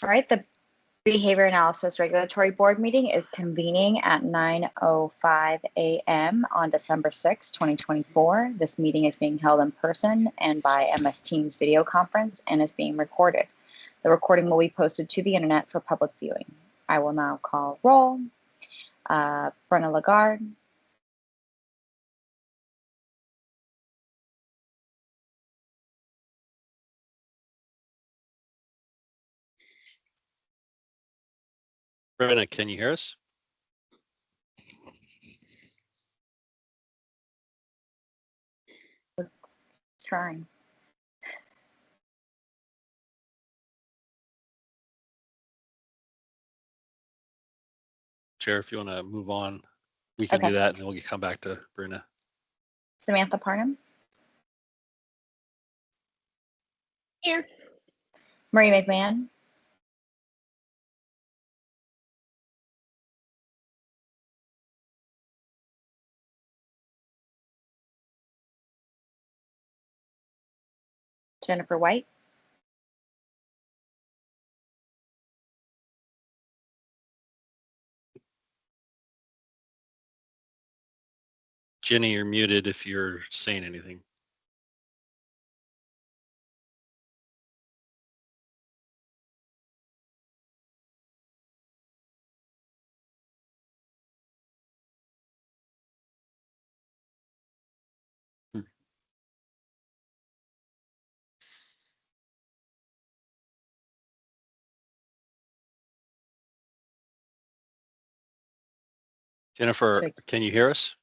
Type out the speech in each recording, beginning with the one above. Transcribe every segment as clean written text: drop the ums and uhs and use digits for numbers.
All right, the Behavior Analysis Regulatory Board meeting is convening at 9:05 a.m. on December 6, 2024. This meeting is being held in person and by MS Teams video conference and is being recorded. The recording will be posted to the internet for public viewing. I will now call roll. Brenna Lagarde. Brenna, can you hear us? Trying. Chair, if you want to move on, we can do that, and then we'll come back to Brenna. Samantha Parnham. Here. Marie McMahon. Jennifer White. Jenny, you're muted if you're saying anything. Jennifer, can you hear us?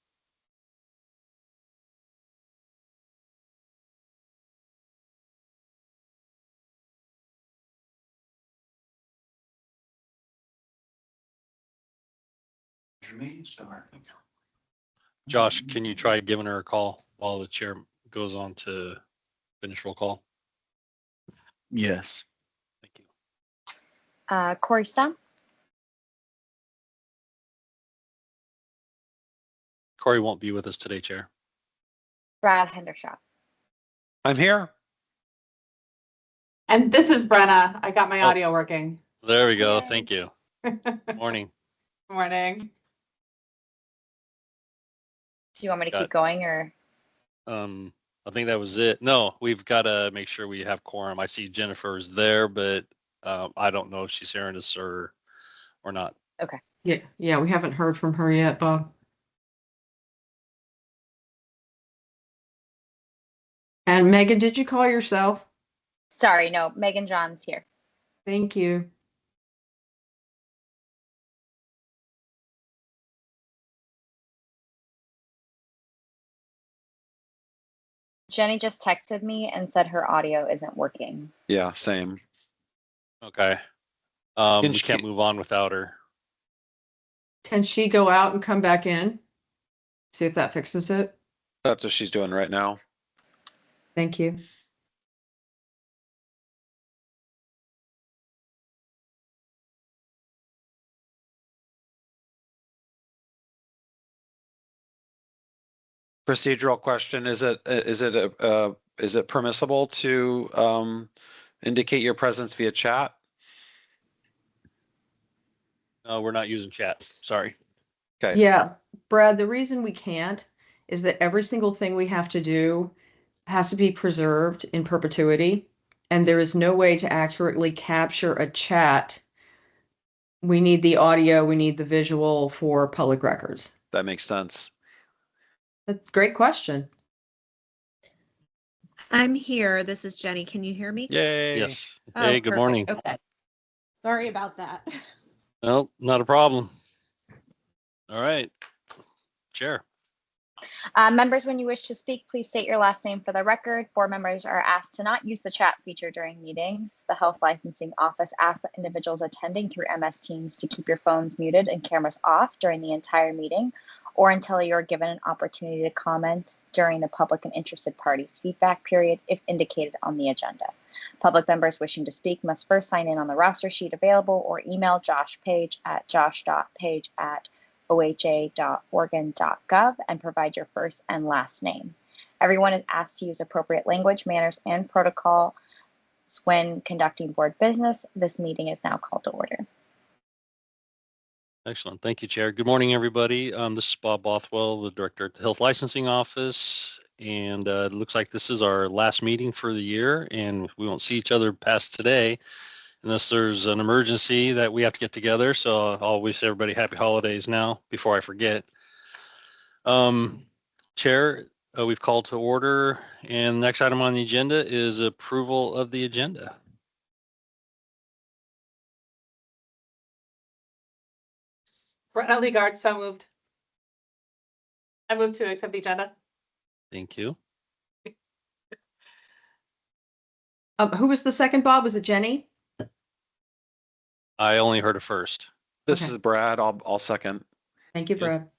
Josh, can you try giving her a call while the chair goes on to finish roll call? Yes. Thank you. Corey Stump. Corey won't be with us today, Chair. Brad Hendershot. I'm here. And this is Brenna. I got my audio working. There we go. Yay. Thank you. Morning. Morning. Do you want me to keep going or? I think that was it. No, we've got to make sure we have quorum. I see Jennifer's there, but I don't know if she's hearing us or not. Okay. Yeah, we haven't heard from her yet, Bob. And Megan, did you call yourself? Sorry, no, Megan John's here. Thank you. Jenny just texted me and said her audio isn't working. Yeah, same. Okay. We can't move on without her. Can she go out and come back in? See if that fixes it. That's what she's doing right now. Thank you. Procedural question: is it permissible to indicate your presence via chat? No, we're not using chat. Sorry. Okay. Yeah, Brad, the reason we can't is that every single thing we have to do has to be preserved in perpetuity, and there is no way to accurately capture a chat. We need the audio, we need the visual for public records. That makes sense. That's a great question. I'm here. This is Jenny. Can you hear me? Yay. Yes. Oh, Hey, good perfect. morning. Okay. Sorry about that. No, not a problem. All right. Chair. Members, when you wish to speak, please state your last name for the record. Board members are asked to not use the chat feature during meetings. The Health Licensing Office asks that individuals attending through MS Teams to keep your phones muted and cameras off during the entire meeting or until you're given an opportunity to comment during the public and interested parties feedback period if indicated on the agenda. Public members wishing to speak must first sign in on the roster sheet available or email Josh Page at josh.page@oha.oregon.gov and provide your first and last name. Everyone is asked to use appropriate language, manners, and protocol when conducting board business. This meeting is now called to order. Excellent. Thank you, Chair. Good morning, everybody. This is Bob Bothwell, the Director at the Health Licensing Office. And it looks like this is our last meeting for the year, and we won't see each other past today unless there's an emergency that we have to get together. So I'll wish everybody happy holidays now before I forget. Chair, we've called to order, and next item on the agenda is approval of the agenda. Brenna Legard, so moved. I move to accept the agenda. Thank you. Who was the second, Bob? Was it Jenny? I only heard it first. This Okay. is Brad. I'll second. Thank you, Okay. Brad.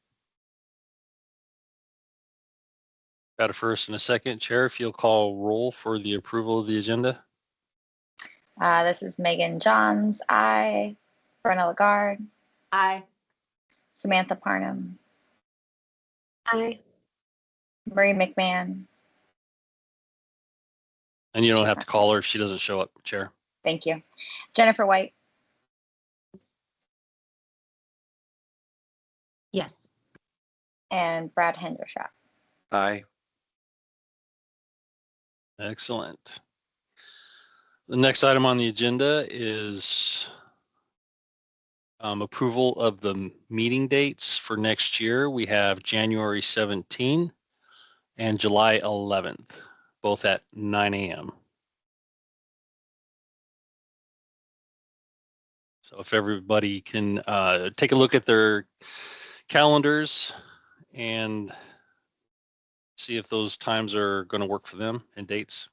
Got a first and a second. Chair, if you'll call roll for the approval of the agenda. This is Megan Johns, aye. Brenna Lagarde, Aye. Samantha Parnham, Aye. Marie McMahon. And you don't have to call her if she doesn't show up, Chair. Thank you. Jennifer White, Yes. and Brad Hendershot. Aye. Excellent. The next item on the agenda is approval of the meeting dates for next year. We have January 17 and July 11th, both at 9 a.m. So if everybody can take a look at their calendars and see if those times are going to work for them and dates.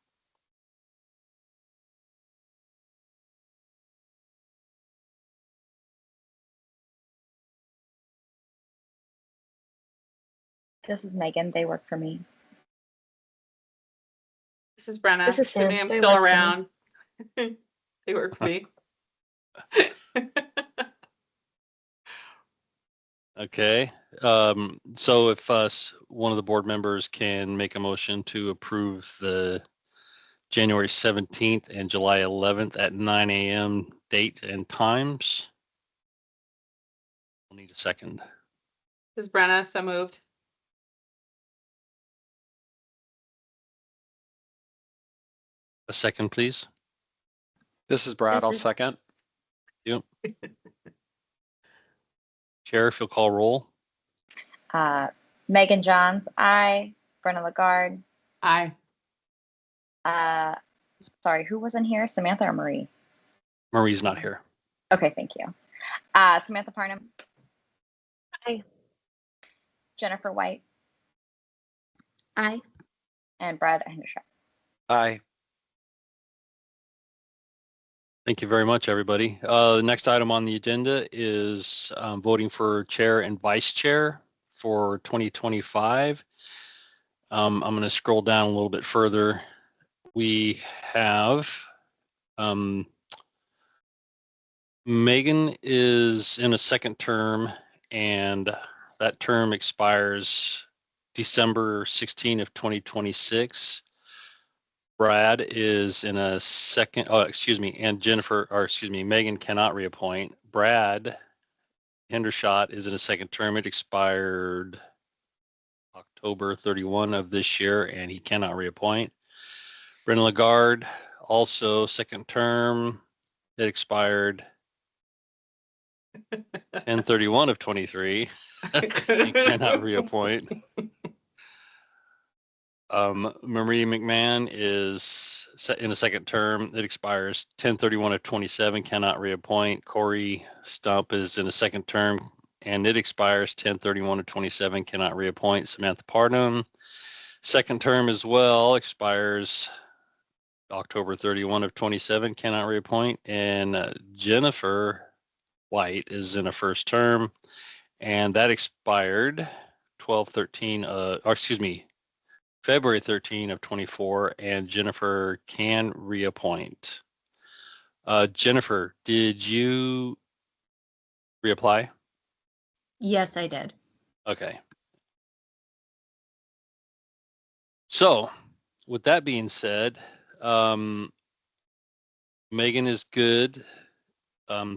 This is Megan. They work for me. This is Brenna. This is Sue. Assuming I'm They still work for me. around. They work for me. Okay. So if one of the board members can make a motion to approve the January 17th and July 11th at 9 a.m. date and times. We'll need a second. This is Brenna, so moved. A second, please. This is Brad. This I'll is- second. Chair, if you'll call roll. Megan Johns, aye. Brenna Lagarde. Aye. Sorry, who wasn't here? Samantha or Marie? Marie's not here. Okay, thank you. Samantha Parnham. Aye. Jennifer White Aye. and Brad Hendershot. Aye. Thank you very much, everybody. The next item on the agenda is voting for chair and vice chair for 2025. I'm going to scroll down a little bit further. We have Megan is in a second term, and that term expires December 16 of 2026. Brad is in a second, and Megan cannot reappoint. Brad Hendershot is in a second term. It expired October 31 of this year, and he cannot reappoint. Brenna Lagarde, also second term. It expired 10/31 of 23. He cannot reappoint. Marie McMahon is in a second term. It expires 10/31 of 27, cannot reappoint. Corey Stump is in a second term, and it expires 10/31 of 27, cannot reappoint. Samantha Parnham, second term as well, expires October 31 of 27, cannot reappoint. And Jennifer White is in a first term, and that expired February 13 of 24, and Jennifer can reappoint. Jennifer, did you reapply? Yes, I did. Okay. So with that being said, Megan is good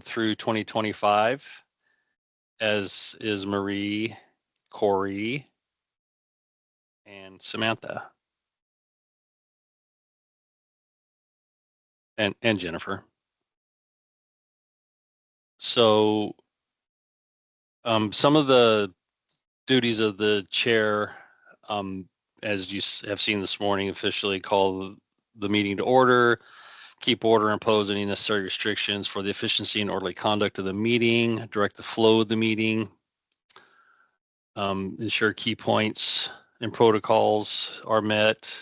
through 2025, as is Marie, Corey, and Samantha, and Jennifer. So some of the duties of the chair, as you have seen this morning, officially call the meeting to order, keep order, impose any necessary restrictions for the efficiency and orderly conduct of the meeting, direct the flow of the meeting, ensure key points and protocols are met.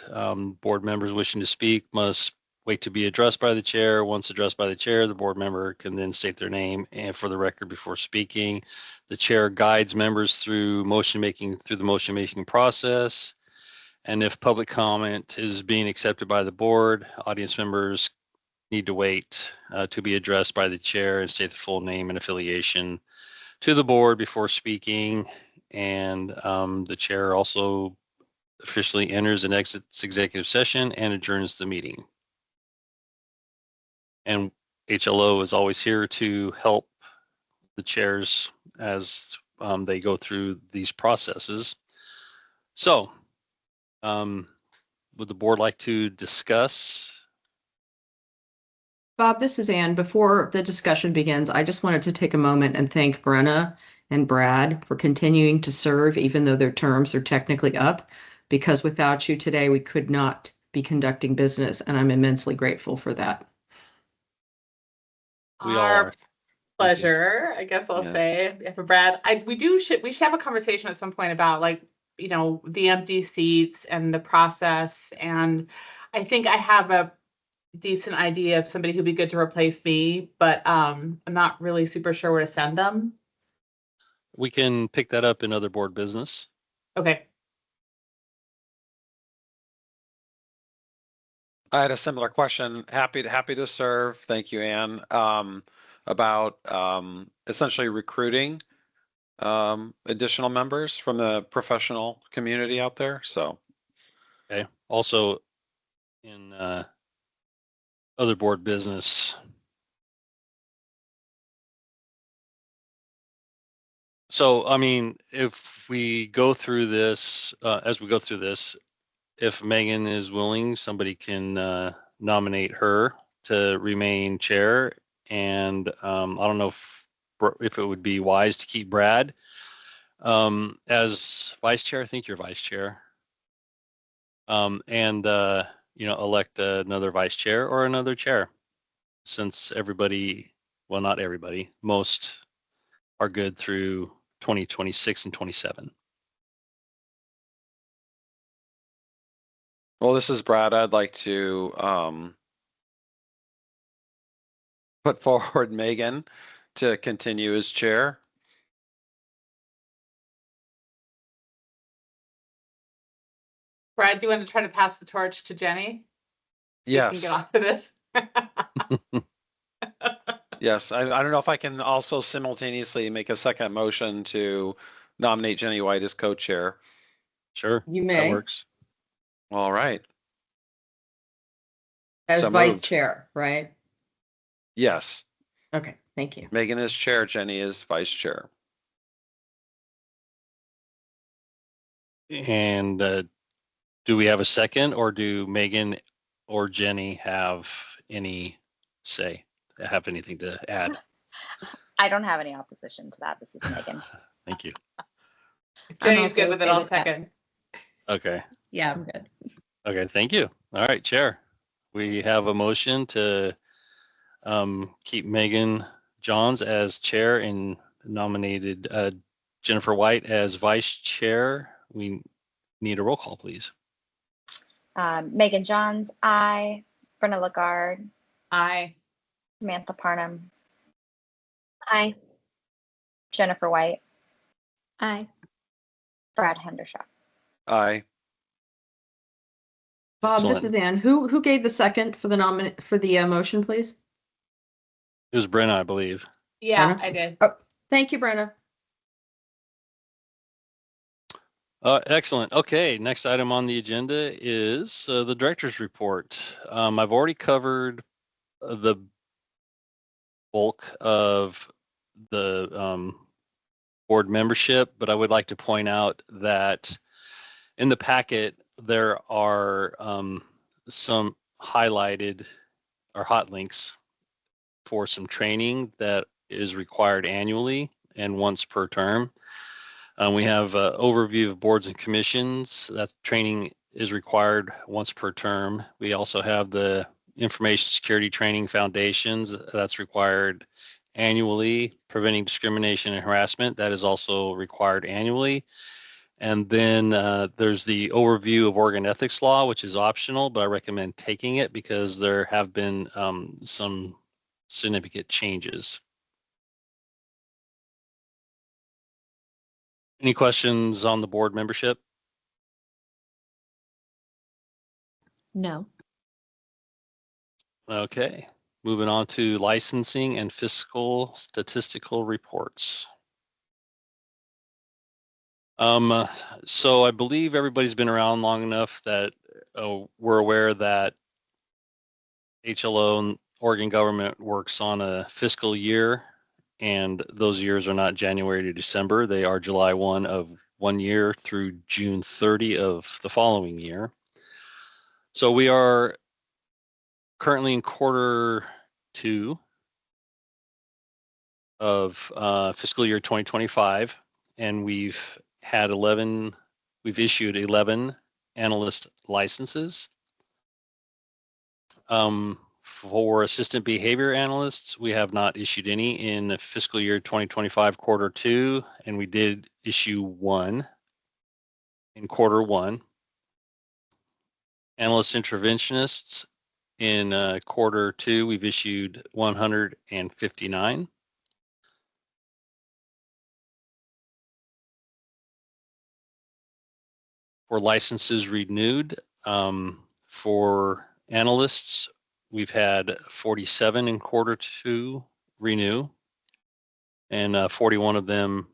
Board members wishing to speak must wait to be addressed by the chair. Once addressed by the chair, the board member can then state their name and for the record before speaking. The chair guides members through the motion making process. And if public comment is being accepted by the board, audience members need to wait to be addressed by the chair and state the full name and affiliation to the board before speaking. And the chair also officially enters and exits executive session and adjourns the meeting. And HLO is always here to help the chairs as they go through these processes. So would the board like to discuss? Bob, this is Ann. Before the discussion begins, I just wanted to take a moment and thank Brenna and Brad for continuing to serve, even though their terms are technically up, because without you today, we could not be conducting business, and I'm immensely grateful for that. We all Our are. Thank you. pleasure, I guess I'll Yes. say. Yeah, for Brad, we should have a conversation at some point about like, the empty seats and the process. And I think I have a decent idea of somebody who'd be good to replace me, but I'm not really super sure where to send them. We can pick that up in other board business. Okay. I had a similar question. Happy to serve. Thank you, Ann. About essentially recruiting additional members from the professional community out there. So Okay. Also in other board business. So, I mean, if we go through this, as we go through this, if Megan is willing, somebody can nominate her to remain chair. And I don't know if it would be wise to keep Brad as vice chair. I think you're vice chair. And elect another vice chair or another chair, since everybody, well, not everybody, most are good through 2026 and 27. well, this is Brad. I'd like to put forward Megan to continue as chair. Brad, do you want to try to pass the torch to Jenny? So you can Yes. get off of this. Yes. I don't know if I can also simultaneously make a second motion to nominate Jenny White as co-chair. Sure. You That may, works. All right. as So vice moved. chair, right? Yes. Okay, thank you. Megan is chair, Jenny is vice chair. And do we have a second, or do Megan or Jenny have any say, have anything to add? I don't have any opposition to that. This is Megan. Thank you. If Jenny's also good with it, okay I'll with that. second. Okay. Yeah, I'm good. Okay. Thank you. All right, chair. We have a motion to keep Megan Johns as chair and nominated Jennifer White as vice chair. We need a roll call, please. Megan Johns, aye. Brenna Lagarde, Aye. Samantha Parnham, Aye. Jennifer White, Aye. Brad Hendershot. Aye. Bob, this Excellent. is Ann. Who gave the second for the motion, please? It was Brenna, I believe. Yeah, Brenna? I did. Oh, thank you, Brenna. Excellent. Okay, next item on the agenda is the director's report. I've already covered the bulk of the board membership, but I would like to point out that in the packet, there are some highlighted or hot links for some training that is required annually and once per term. We have an overview of boards and commissions. That training is required once per term. We also have the information security training foundations that's required annually. Preventing discrimination and harassment, that is also required annually. And then there's the overview of organ ethics law, which is optional, but I recommend taking it because there have been some significant changes. Any questions on the board membership? No. Okay, moving on to licensing and fiscal statistical reports. So I believe everybody's been around long enough that we're aware that HLO and Oregon government works on a fiscal year, and those years are not January to December. They are July 1 of one year through June 30 of the following year. So we are currently in quarter 2 of fiscal year 2025, and we've issued 11 analyst licenses. For assistant behavior analysts, we have not issued any in fiscal year 2025 quarter 2, and we did issue 1 in quarter 1. Analyst interventionists in quarter 2, we've issued 159. For licenses renewed, for analysts, we've had 47 in quarter 2 renew, and 41 of them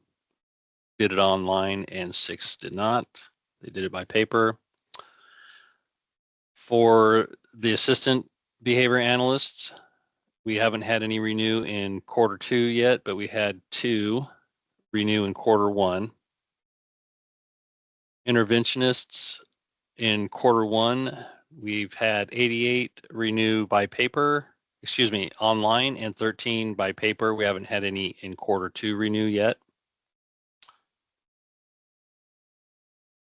did it online and 6 did not. They did it by paper. For the assistant behavior analysts, we haven't had any renew in quarter 2 yet, but we had 2 renew in quarter 1. Interventionists in quarter 1, we've had 88 renew by paper, online, and 13 by paper. We haven't had any in quarter 2 renew yet.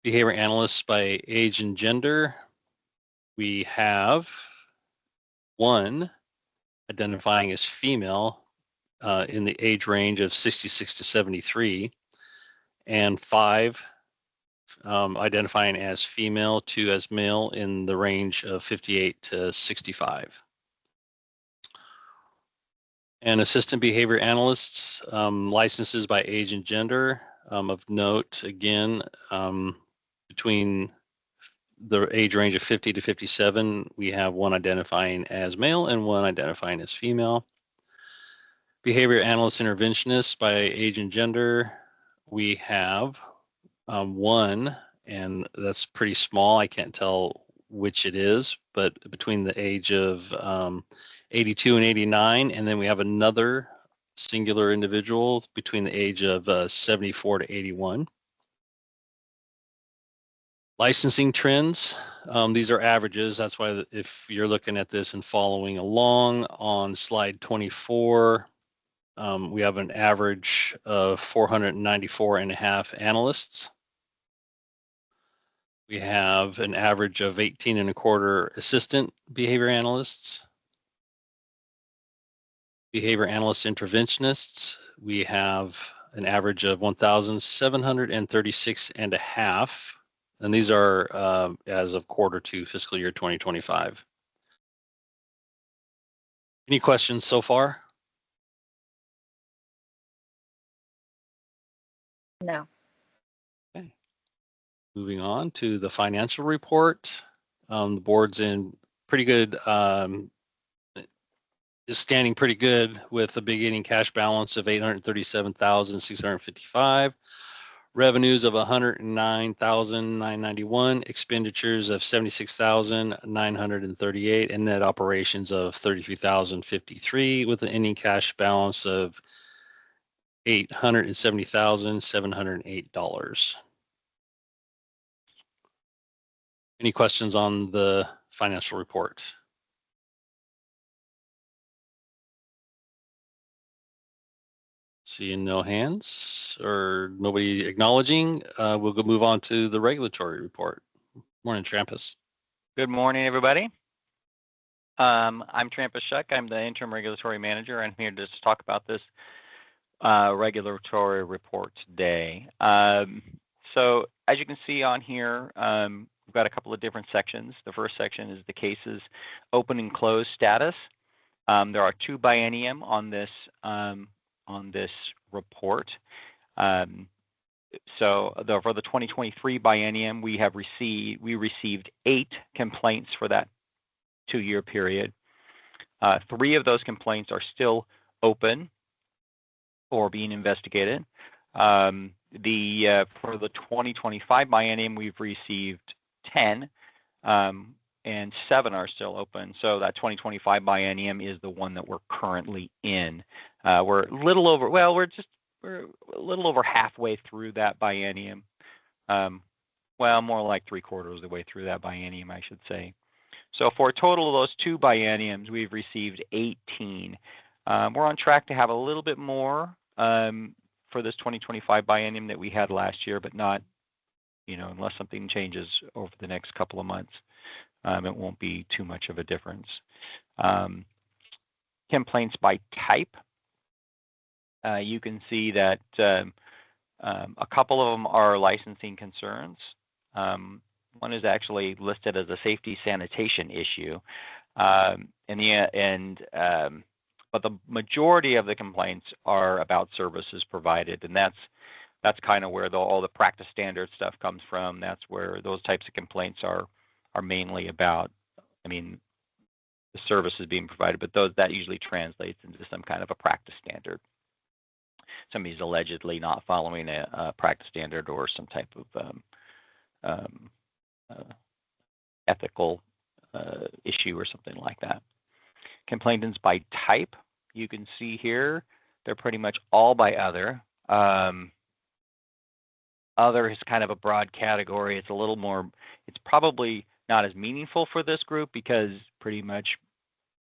Behavior analysts by age and gender, we have 1 identifying as female in the age range of 66 to 73, and 5 identifying as female, 2 as male in the range of 58 to 65. And assistant behavior analysts, licenses by age and gender. Of note, again, between the age range of 50 to 57, we have 1 identifying as male and 1 identifying as female. Behavior analyst interventionists by age and gender, we have 1, and that's pretty small. I can't tell which it is, but between the age of 82 and 89, and then we have another singular individual between the age of 74 to 81. Licensing trends, these are averages. That's why if you're looking at this and following along on slide 24, we have an average of 494 and a half analysts. We have an average of 18 and a quarter assistant behavior analysts. Behavior analyst interventionists, we have an average of 1,736 and a half. And these are as of quarter 2 fiscal year 2025. Any questions so far? No. Okay. Moving on to the financial report. The board's in pretty good, is standing pretty good with a beginning cash balance of 837,655, revenues of 109,991, expenditures of 76,938, and net operations of 33,053, with an ending cash balance of $870,708. Any questions on the financial report? Seeing no hands or nobody acknowledging, we'll go move on to the regulatory report. Morning, Trampus. Good morning, everybody. I'm Trampus Shuck. I'm the interim regulatory manager. I'm here to just talk about this regulatory report today. So as you can see on here, we've got a couple of different sections. The first section is the cases open and closed status. There are 2 biennium on this report. So for the 2023 biennium, we received 8 complaints for that 2-year period. 3 of those complaints are still open or being investigated. For the 2025 biennium, we've received 10, and 7 are still open. So that 2025 biennium is the one that we're currently in. We're a little over, we're a little over halfway through that biennium. More like 3/4 of the way through that biennium, I should say. So for a total of those 2 bienniums, we've received 18. We're on track to have a little bit more for this 2025 biennium that we had last year, but not, unless something changes over the next couple of months, it won't be too much of a difference. Complaints by type. You can see that a couple of them are licensing concerns. One is actually listed as a safety sanitation issue, but the majority of the complaints are about services provided, and that's kind of where all the practice standard stuff comes from. That's where those types of complaints are mainly about. I mean, the services being provided, but that usually translates into some kind of a practice standard. Somebody's allegedly not following a practice standard or some type of ethical issue or something like that. Complainants by type, you can see here, they're pretty much all by other. Other is kind of a broad category. It's a little more, it's probably not as meaningful for this group because pretty much,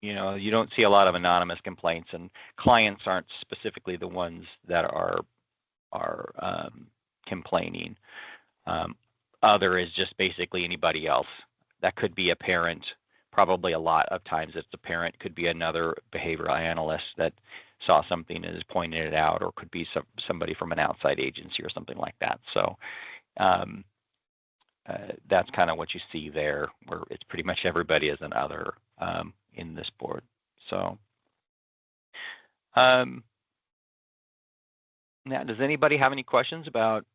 you don't see a lot of anonymous complaints, and clients aren't specifically the ones that are complaining. Other is just basically anybody else. That could be a parent. Probably a lot of times it's a parent. Could be another behavioral analyst that saw something and has pointed it out, or could be somebody from an outside agency or something like that. So that's kind of what you see there, where it's pretty much everybody is an other in this board. So now, does anybody have any questions about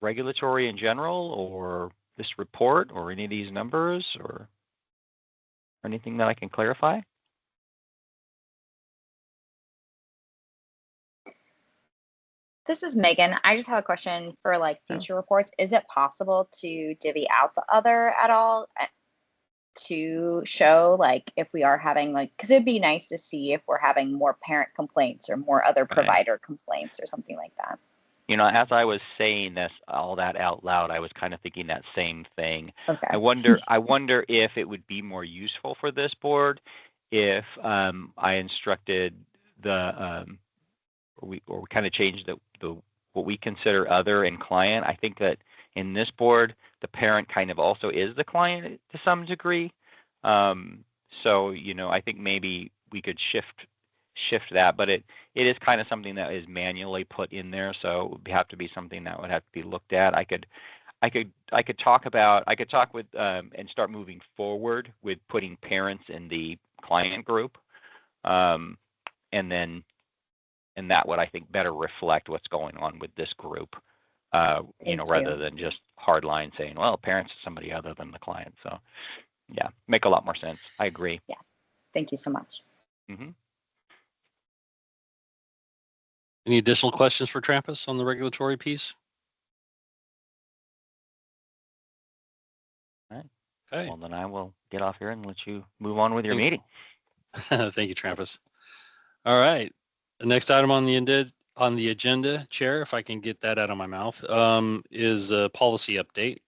regulatory in general, or this report, or any of these numbers, or anything that I can clarify? This is Megan. I just have a question for future reports. Is it possible to divvy out the other at all to show if we are having because it'd be nice to see if we're having more parent complaints or more other provider complaints or something like that. As I was saying all that out loud, I was kind of thinking that same thing. Okay. I wonder if it would be more useful for this board if I instructed or we kind of changed what we consider other and client. I think that in this board, the parent kind of also is the client to some degree. So I think maybe we could shift that, but it is kind of something that is manually put in there, so it would have to be something that would have to be looked at. I could talk with and start moving forward with putting parents in the client group, and that would, I think, better reflect what's going on with this group, rather than just hard line saying, well, parents is somebody other than the client. So yeah, make a lot more sense. I agree. Yeah. Thank you so much. Mm-hmm. Any additional questions for Trampus on the regulatory piece? Okay. Well, then I will get off here and let you move on with your Thank- meeting. Thank you, Travis. All right. The next item on the agenda, Chair, if I can get that out of my mouth, is a policy update.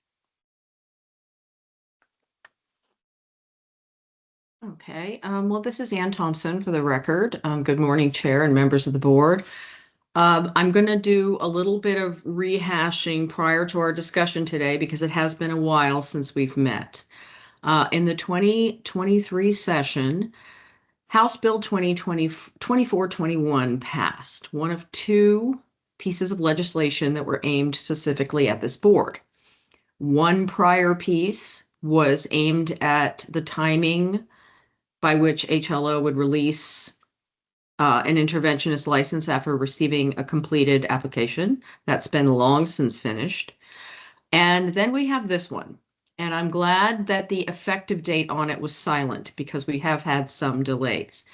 Okay, well, this is Ann Thompson for the record. Good morning, Chair and members of the board. I'm going to do a little bit of rehashing prior to our discussion today because it has been a while since we've met. In the 2023 session, House Bill 2421 passed, one of two pieces of legislation that were aimed specifically at this board. One prior piece was aimed at the timing by which HLO would release an interventionist license after receiving a completed application. That's been long since finished. And then we have this one. And I'm glad that the effective date on it was silent because we have had some delays.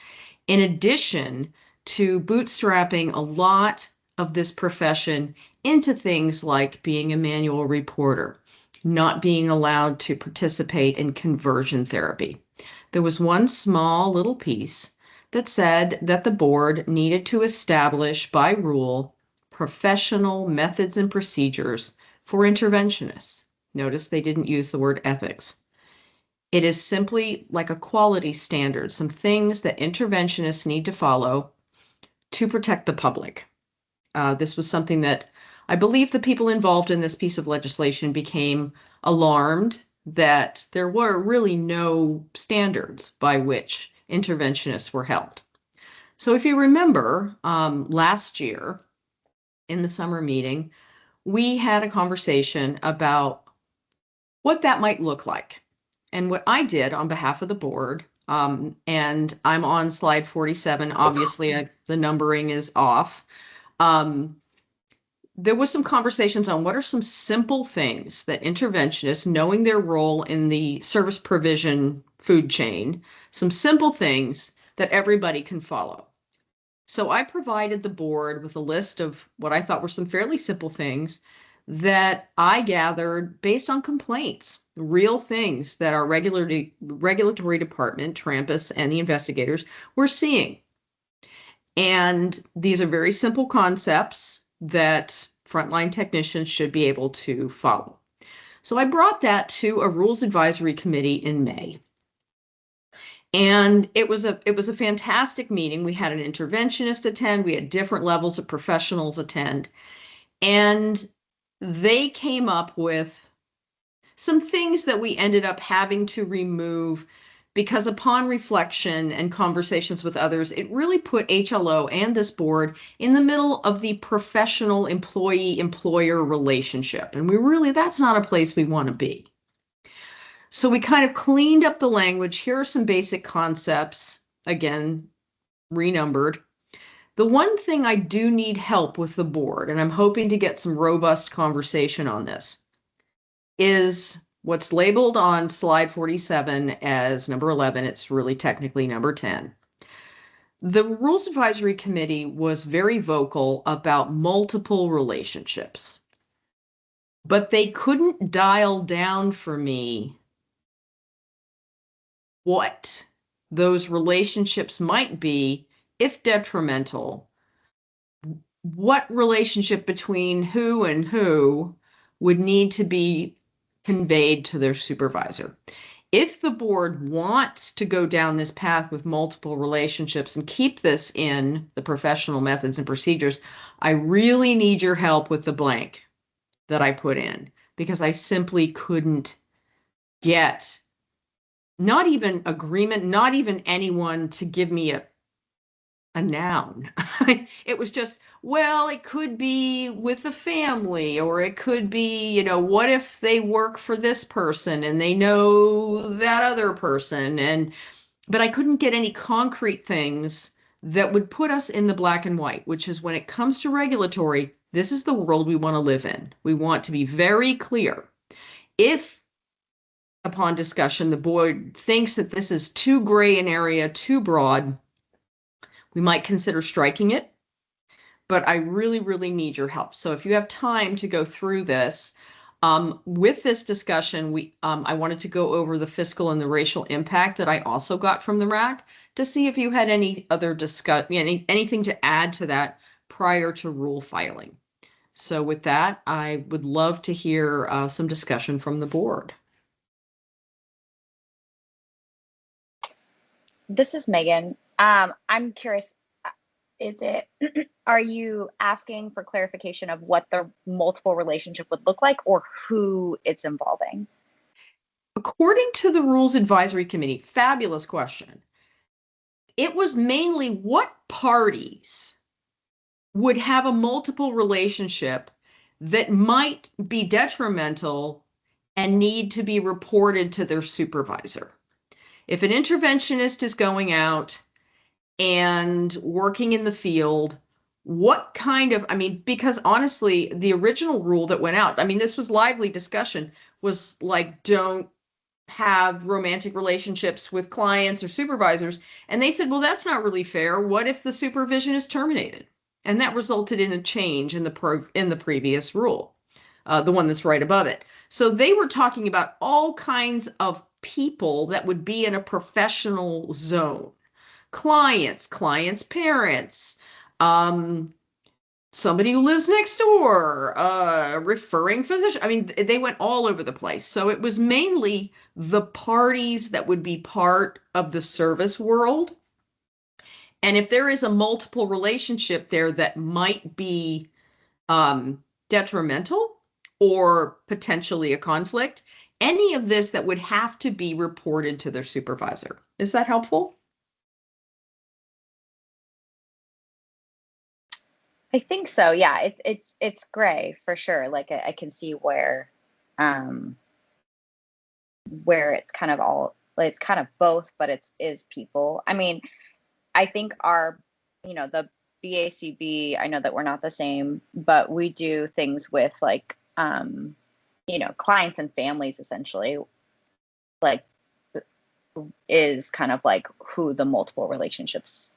In addition to bootstrapping a lot of this profession into things like being a manual reporter, not being allowed to participate in conversion therapy. There was one small little piece that said that the board needed to establish by rule professional methods and procedures for interventionists. Notice they didn't use the word ethics. It is simply like a quality standard, some things that interventionists need to follow to protect the public. This was something that I believe the people involved in this piece of legislation became alarmed that there were really no standards by which interventionists were held. So if you remember, last year in the summer meeting, we had a conversation about what that might look like. And what I did on behalf of the board, and I'm on slide 47, obviously the numbering is off. There was some conversations on what are some simple things that interventionists, knowing their role in the service provision food chain, some simple things that everybody can follow. So I provided the board with a list of what I thought were some fairly simple things that I gathered based on complaints, real things that our regulatory department, Trampus, and the investigators were seeing. And these are very simple concepts that frontline technicians should be able to follow. So I brought that to a rules advisory committee in May. And it was a fantastic meeting. We had an interventionist attend, we had different levels of professionals attend, and they came up with some things that we ended up having to remove because upon reflection and conversations with others, it really put HLO and this board in the middle of the professional employee-employer relationship. And that's not a place we want to be. So we kind of cleaned up the language. Here are some basic concepts, again, renumbered. The one thing I do need help with the board, and I'm hoping to get some robust conversation on this, is what's labeled on slide 47 as number 11. It's really technically number 10. The Rules Advisory Committee was very vocal about multiple relationships, but they couldn't dial down for me what those relationships might be if detrimental. What relationship between who and who would need to be conveyed to their supervisor. If the board wants to go down this path with multiple relationships and keep this in the professional methods and procedures, I really need your help with the blank that I put in, because I simply couldn't get not even agreement, not even anyone to give me a noun. It was just, well, it could be with a family, or it could be, what if they work for this person and they know that other person? But I couldn't get any concrete things that would put us in the black and white, which is when it comes to regulatory, this is the world we want to live in. We want to be very clear. If upon discussion, the board thinks that this is too gray an area, too broad, we might consider striking it, but I really, really need your help. So if you have time to go through this, With this discussion, I wanted to go over the fiscal and the racial impact that I also got from the RAC to see if you had any other anything to add to that prior to rule filing. So with that, I would love to hear some discussion from the board. This is Megan. I'm curious, are you asking for clarification of what the multiple relationship would look like or who it's involving? According to the Rules Advisory Committee, fabulous question. It was mainly what parties would have a multiple relationship that might be detrimental and need to be reported to their supervisor. If an interventionist is going out and working in the field, what kind of, because honestly, the original rule that went out, this was lively discussion, was like, don't have romantic relationships with clients or supervisors. And they said, well, that's not really fair. What if the supervision is terminated? And that resulted in a change in the previous rule, the one that's right above it. So they were talking about all kinds of people that would be in a professional zone. Clients, parents, somebody who lives next door, referring physician. They went all over the place. So it was mainly the parties that would be part of the service world. And if there is a multiple relationship there that might be detrimental or potentially a conflict, any of this that would have to be reported to their supervisor. Is that helpful? I think so. Yeah, it's gray for sure. Like I can see where it's kind of all, it's kind of both, but it is people. I think the BACB, I know that we're not the same, but we do things with like, clients and families essentially, like is kind of like who the multiple relationships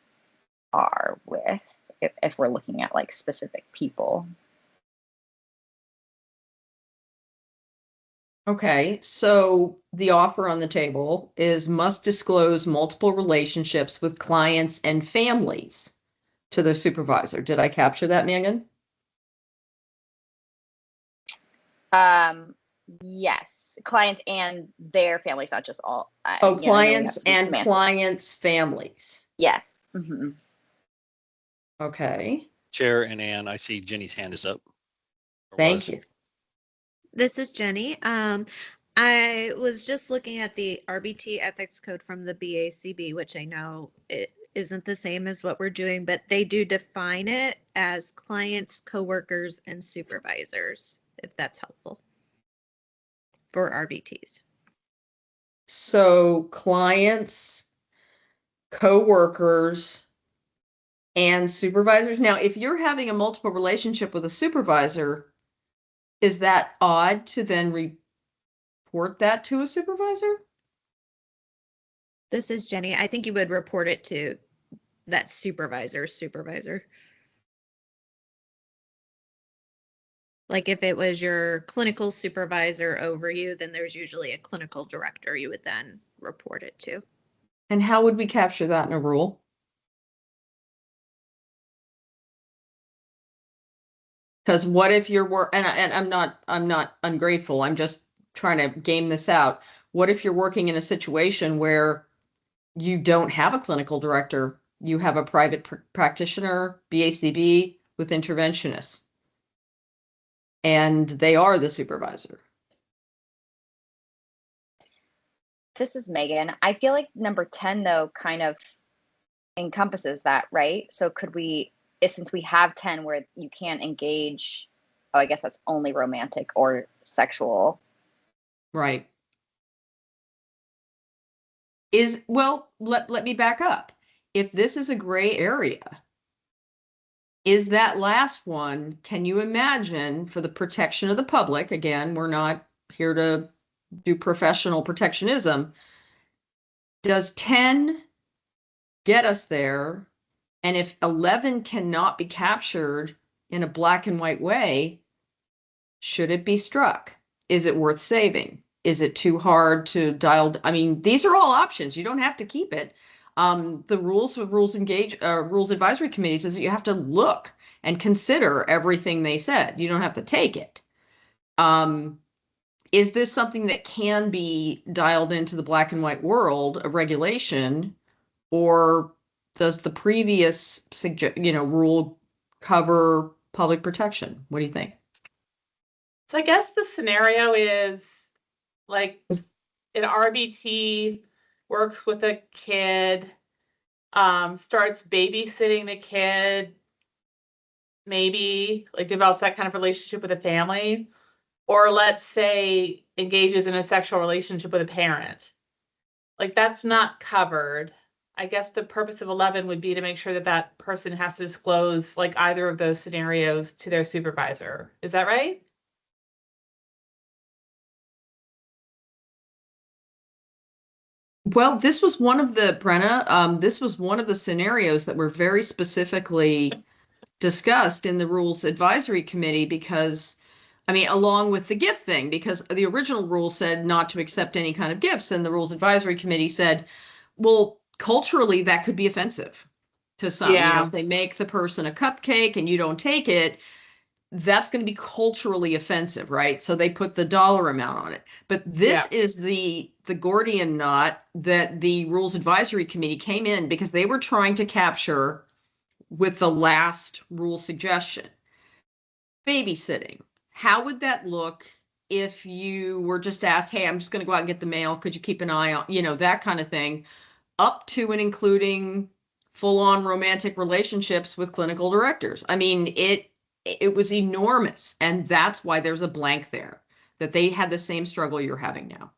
are with, if we're looking at like specific people. Okay, so the offer on the table is must disclose multiple relationships with clients and families to the supervisor. Did I capture that, Megan? Yes, clients and their families, not just all. Clients and clients' families. Yes. Mm-hmm. Okay. Chair and Ann, I see Jenny's hand is up. Thank you. This is Jenny. I was just looking at the RBT ethics code from the BACB, which I know it isn't the same as what we're doing, but they do define it as clients, coworkers, and supervisors, if that's helpful for RBTs. So clients, coworkers, and supervisors. Now, if you're having a multiple relationship with a supervisor, is that odd to then report that to a supervisor? This is Jenny. I think you would report it to that supervisor. Like if it was your clinical supervisor over you, then there's usually a clinical director you would then report it to. And how would we capture that in a rule? Because what if you're and I'm not ungrateful. I'm just trying to game this out. What if you're working in a situation where you don't have a clinical director? You have a private practitioner, BACB, with interventionists, and they are the supervisor. This is Megan. I feel like number 10 though kind of encompasses that, right? So could we, since we have 10 where you can't engage, I guess that's only romantic or sexual. Right. Let me back up. If this is a gray area, is that last one, can you imagine, for the protection of the public, again, we're not here to do professional protectionism, does 10 get us there? And if 11 cannot be captured in a black and white way, should it be struck? Is it worth saving? Is it too hard to dial? I mean, these are all options. You don't have to keep it. The rules of rules advisory committees is that you have to look and consider everything they said. You don't have to take it. Is this something that can be dialed into the black and white world of regulation, or does the previous rule cover public protection? What do you think? So I guess the scenario is like an RBT works with a kid, starts babysitting the kid, maybe like develops that kind of relationship with a family, or let's say engages in a sexual relationship with a parent. Like that's not covered. I guess the purpose of 11 would be to make sure that that person has to disclose like either of those scenarios to their supervisor. Is that right? Well, this was one of the, Brenna, this was one of the scenarios that were very specifically discussed in the Rules Advisory Committee because, I mean, along with the gift thing, because the original rule said not to accept any kind of gifts, and the Rules Advisory Committee said, well, culturally, that could be offensive to some. You know, Yeah. if they make the person a cupcake and you don't take it, that's going to be culturally offensive, right? So they put the dollar amount on it. But this is the Gordian knot that the Rules Advisory Committee came in because they were trying to capture with the last rule suggestion. Babysitting. How would that look if you were just asked, hey, I'm just going to go out and get the mail. Could you keep an eye on, you know, that kind of thing, up to and including full-on romantic relationships with clinical directors. I mean, it was enormous. And that's why there's a blank there, that they had the same struggle you're having now.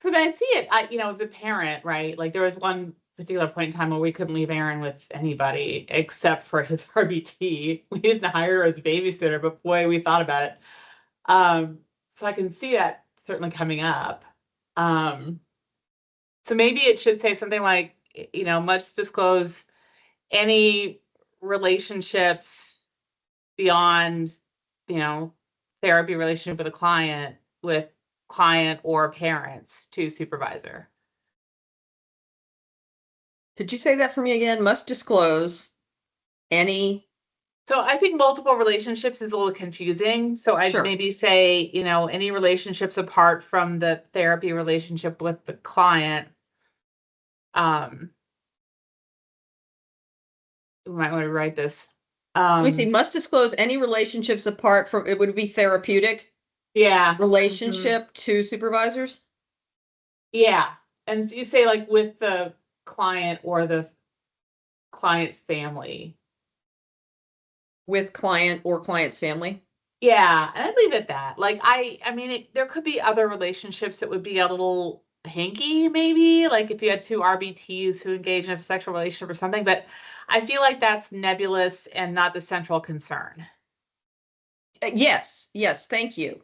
So I see it, as a parent, right? Like there was one particular point in time where we couldn't leave Aaron with anybody except for his RBT. We didn't hire her as a babysitter, but boy, we thought about it. So I can see that certainly coming up. So maybe it should say something like, must disclose any relationships beyond, therapy relationship with a client or parents to supervisor. Could you say that for me again? Must disclose any. So I think multiple relationships is a little confusing. So I'd maybe say, any relationships apart from the therapy relationship with the client. We might want to write this. Let me see. Must disclose any relationships apart from, it would be therapeutic. Yeah. Relationship to supervisors. Yeah. And so you say like with the client or the client's family. With client or client's family. Yeah, and I'd leave it at that. Like I mean, there could be other relationships that would be a little hinky, maybe. Like if you had two RBTs who engage in a sexual relationship or something. But I feel like that's nebulous and not the central concern. Yes, thank you.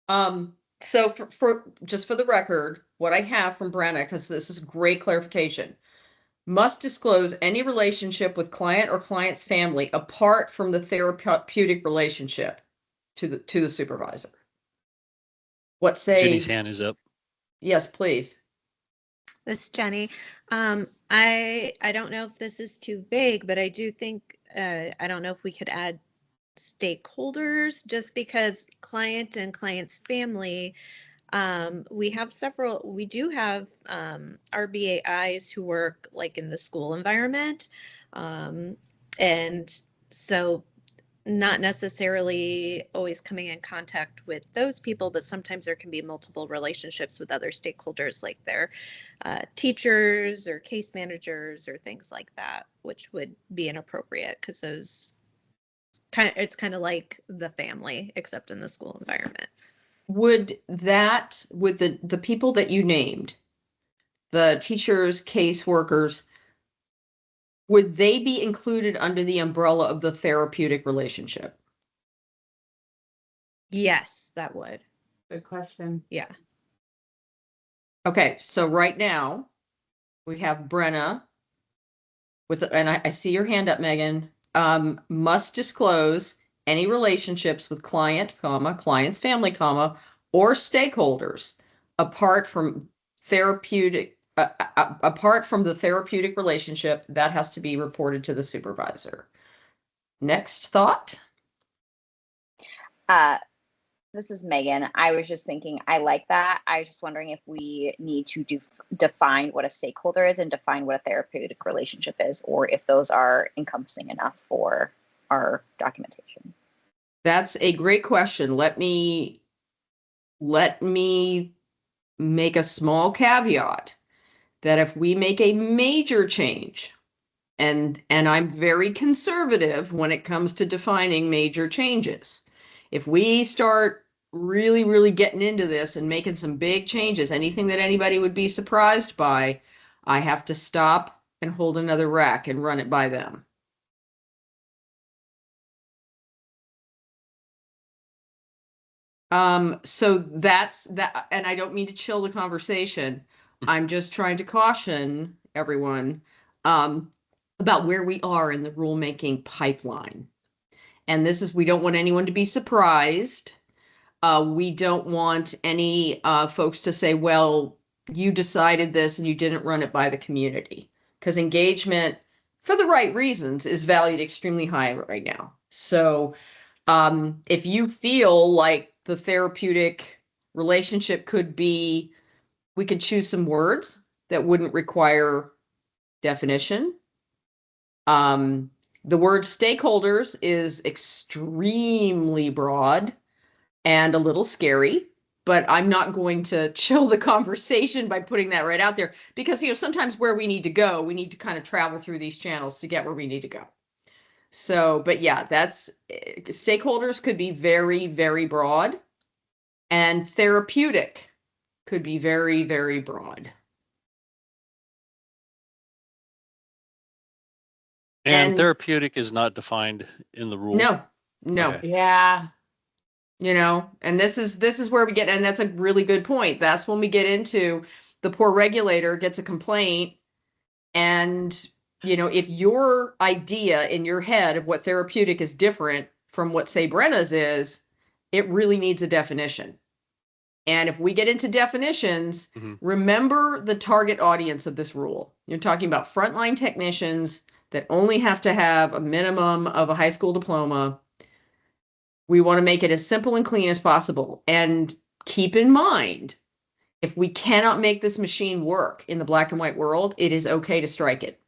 So for just for the record, what I have from Brenna, because this is great clarification, must disclose any relationship with client or client's family apart from the therapeutic relationship to the supervisor. What say? Jenny's hand is up. Yes, please. This is Jenny. I don't know if this is too vague, but I do think I don't know if we could add stakeholders, just because client and client's family. We do have RBAIs who work like in the school environment. And so not necessarily always coming in contact with those people, but sometimes there can be multiple relationships with other stakeholders, like their teachers or case managers or things like that, which would be inappropriate because it's kind of like the family, except in the school environment. Would the people that you named, the teachers, case workers, would they be included under the umbrella of the therapeutic relationship? Yes, that would. Good question. Yeah. Okay, so right now we have Brenna and I see your hand up, Megan. Must disclose any relationships with client, comma, client's family, comma, or stakeholders apart from apart from the therapeutic relationship that has to be reported to the supervisor. Next thought. This is Megan. I was just thinking, I like that. I was just wondering if we need to define what a stakeholder is and define what a therapeutic relationship is, or if those are encompassing enough for our documentation. That's a great question. Let me make a small caveat that if we make a major change, and I'm very conservative when it comes to defining major changes. If we start really getting into this and making some big changes, anything that anybody would be surprised by, I have to stop and hold another rack and run it by them. So that's that, and I don't mean to chill the conversation. I'm just trying to caution everyone about where we are in the rulemaking pipeline. And this is, we don't want anyone to be surprised. We don't want any folks to say, well, you decided this and you didn't run it by the community. Because engagement, for the right reasons, is valued extremely high right now. So if you feel like the therapeutic relationship could be, we could choose some words that wouldn't require definition. The word stakeholders is extremely broad and a little scary, but I'm not going to chill the conversation by putting that right out there because, you know, sometimes where we need to go, we need to kind of travel through these channels to get where we need to go. So, but yeah, that's stakeholders could be very broad, and therapeutic could be very broad. And therapeutic is not defined in the rule. No. Okay. Yeah. You know, and this is where we get, and that's a really good point. That's when we get into the poor regulator gets a complaint, and you know, if your idea in your head of what therapeutic is different from what, say, Brenna's is, it really needs a definition. And if we get into definitions, remember the target audience of this rule. You're talking about frontline technicians that only have to have a minimum of a high school diploma. We want to make it as simple and clean as possible. And keep in mind, if we cannot make this machine work in the black and white world, it is okay to strike it.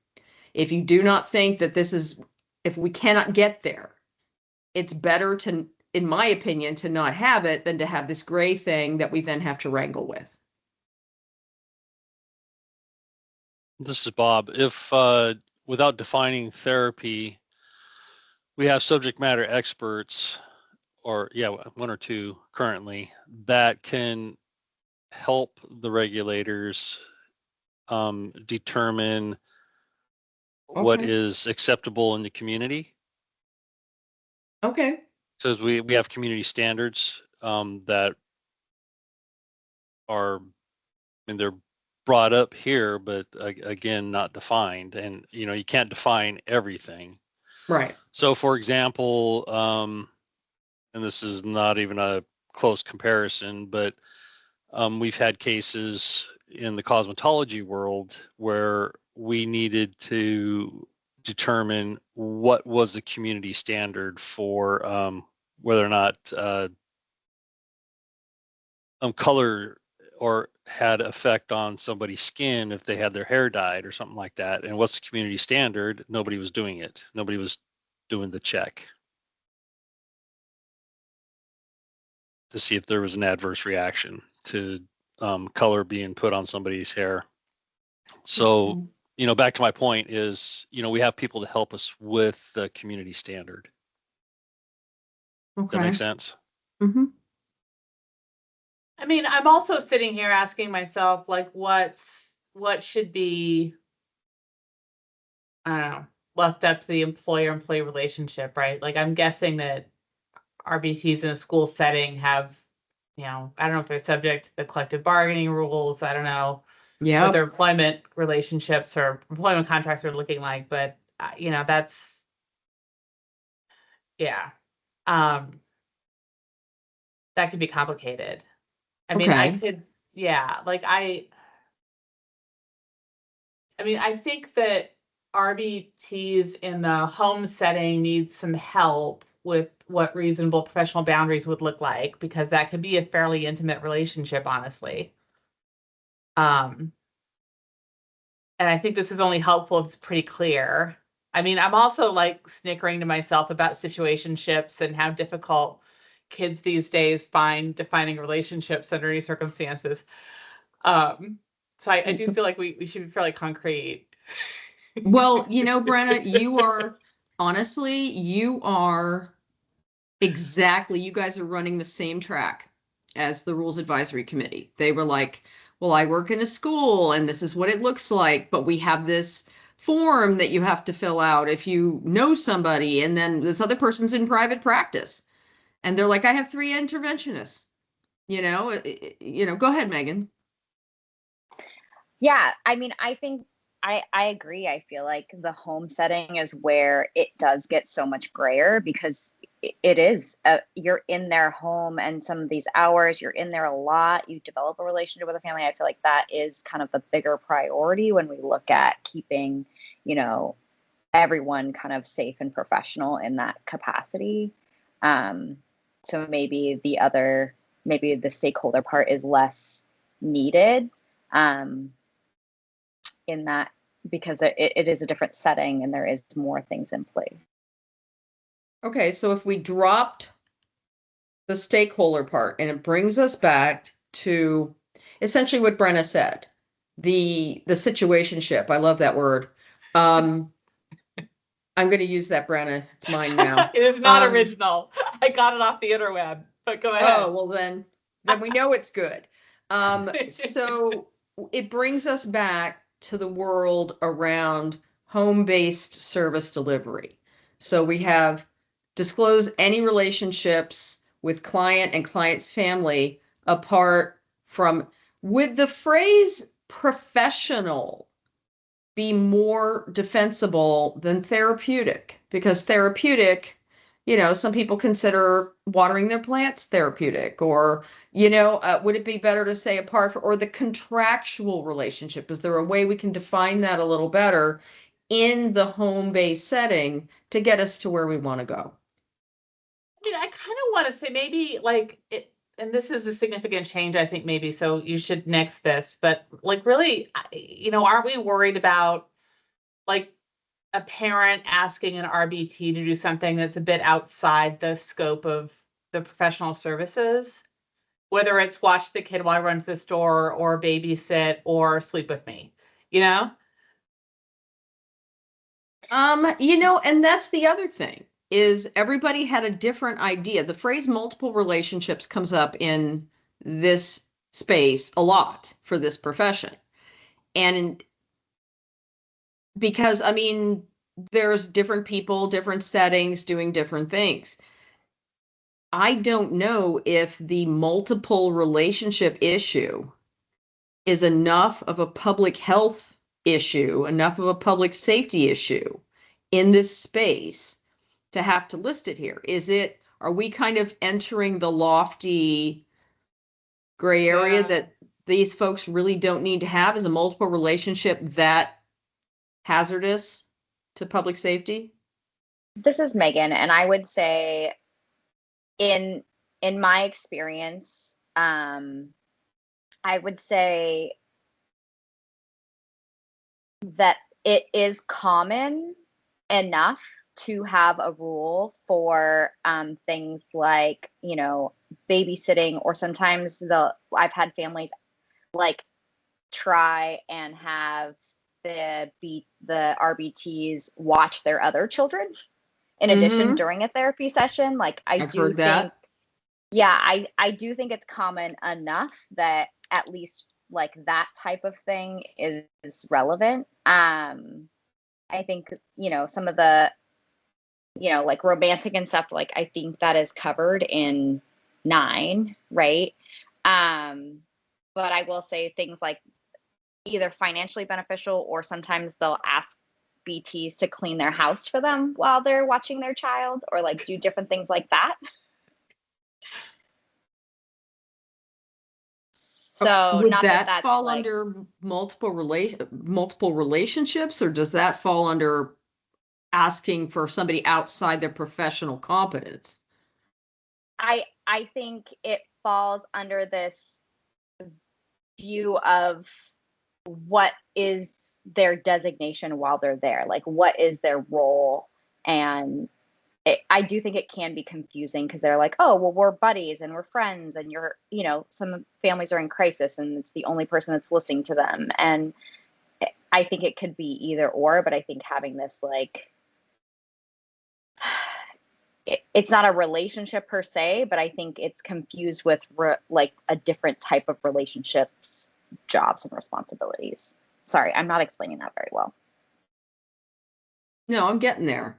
If you do not think that this is, if we cannot get there, it's better to, in my opinion, to not have it than to have this gray thing that we then have to wrangle with. This is Bob. If without defining therapy, we have subject matter experts, or one or two currently, that can help the regulators determine what is acceptable in the community. Okay. So we have community standards that are, and they're brought up here, but again, not defined. And, you know, you can't define everything. Right. So for example, and this is not even a close comparison, but we've had cases in the cosmetology world where we needed to determine what was the community standard for whether or not color or had effect on somebody's skin if they had their hair dyed or something like that. And what's the community standard? Nobody was doing it. Nobody was doing the check to see if there was an adverse reaction to color being put on somebody's hair. So, you know, back to my point is, you know, we have people to help us with the community standard. Does that make sense? Mm-hmm. I mean, I'm also sitting here asking myself, like, what should be, I don't know, left up to the employer-employee relationship, right? Like, I'm guessing that RBTs in a school setting have, you know, I don't know if they're subject to the collective bargaining rules. I don't know what their employment relationships or employment contracts are looking like, but you know, that's, yeah. that could be complicated. I mean, I Okay. could, yeah, like I mean, I think that RBTs in the home setting need some help with what reasonable professional boundaries would look like, because that could be a fairly intimate relationship, honestly. And I think this is only helpful if it's pretty clear. I mean, I'm also like snickering to myself about situationships and how difficult kids these days find defining relationships under any circumstances. So I do feel like we should be fairly concrete. Well, you know, Brenna, you are exactly, you guys are running the same track as the Rules Advisory Committee. They were like, well, I work in a school and this is what it looks like, but we have this form that you have to fill out if you know somebody, and then this other person's in private practice. And they're like, I have 3 interventionists. Go ahead, Megan. Yeah, I mean, I think I agree. I feel like the home setting is where it does get so much grayer, because it is you're in their home, and some of these hours you're in there a lot. You develop a relationship with a family. I feel like that is kind of the bigger priority when we look at keeping, everyone kind of safe and professional in that capacity. So maybe the stakeholder part is less needed. In that, because it is a different setting and there is more things in place. Okay, so if we dropped the stakeholder part, and it brings us back to essentially what Brenna said, the situationship. I love that word. I'm going to use that, Brenna. It's mine now. It is not original. I got it off the interweb, but go ahead. Oh, well then we know it's good. So it brings us back to the world around home-based service delivery. So we have disclose any relationships with client and client's family apart from, would the phrase professional be more defensible than therapeutic? Because therapeutic, some people consider watering their plants therapeutic, or, would it be better to say or the contractual relationship? Is there a way we can define that a little better in the home-based setting to get us to where we want to go? I mean, I kind of want to say maybe like it, and this is a significant change, I think, maybe, so you should nix this, but like really, aren't we worried about like a parent asking an RBT to do something that's a bit outside the scope of the professional services? Whether it's watch the kid while I run to the store, or babysit, or sleep with me, And that's the other thing, is everybody had a different idea. The phrase multiple relationships comes up in this space a lot for this profession. And because, I mean, there's different people, different settings doing different things. I don't know if the multiple relationship issue is enough of a public health issue, enough of a public safety issue in this space to have to list it here. Are we kind of entering the lofty gray area that these folks really don't need to have? Is a multiple relationship that hazardous to public safety? This is Megan, and I would say in my experience, I would say that it is common enough to have a rule for things like, babysitting, or sometimes I've had families like try and have the RBTs watch their other children in addition during a therapy session. Like I've heard that. I do think it's common enough that at least like that type of thing is relevant. I think, some of the, like romantic and stuff, like I think that is covered in 9, right? But I will say things like either financially beneficial, or sometimes they'll ask BTs to clean their house for them while they're watching their child, or like do different things like that. So would not that that's fall like, under multiple relationships, or does that fall under asking for somebody outside their professional competence? I think it falls under this view of what is their designation while they're there, like what is their role. And I do think it can be confusing because they're like, oh, well, we're buddies and we're friends, and some families are in crisis and it's the only person that's listening to them. And I think it could be either or, but I think having this like, it's not a relationship per se, but I think it's confused with like a different type of relationships, jobs, and responsibilities. Sorry, I'm not explaining that very well. No, I'm getting there.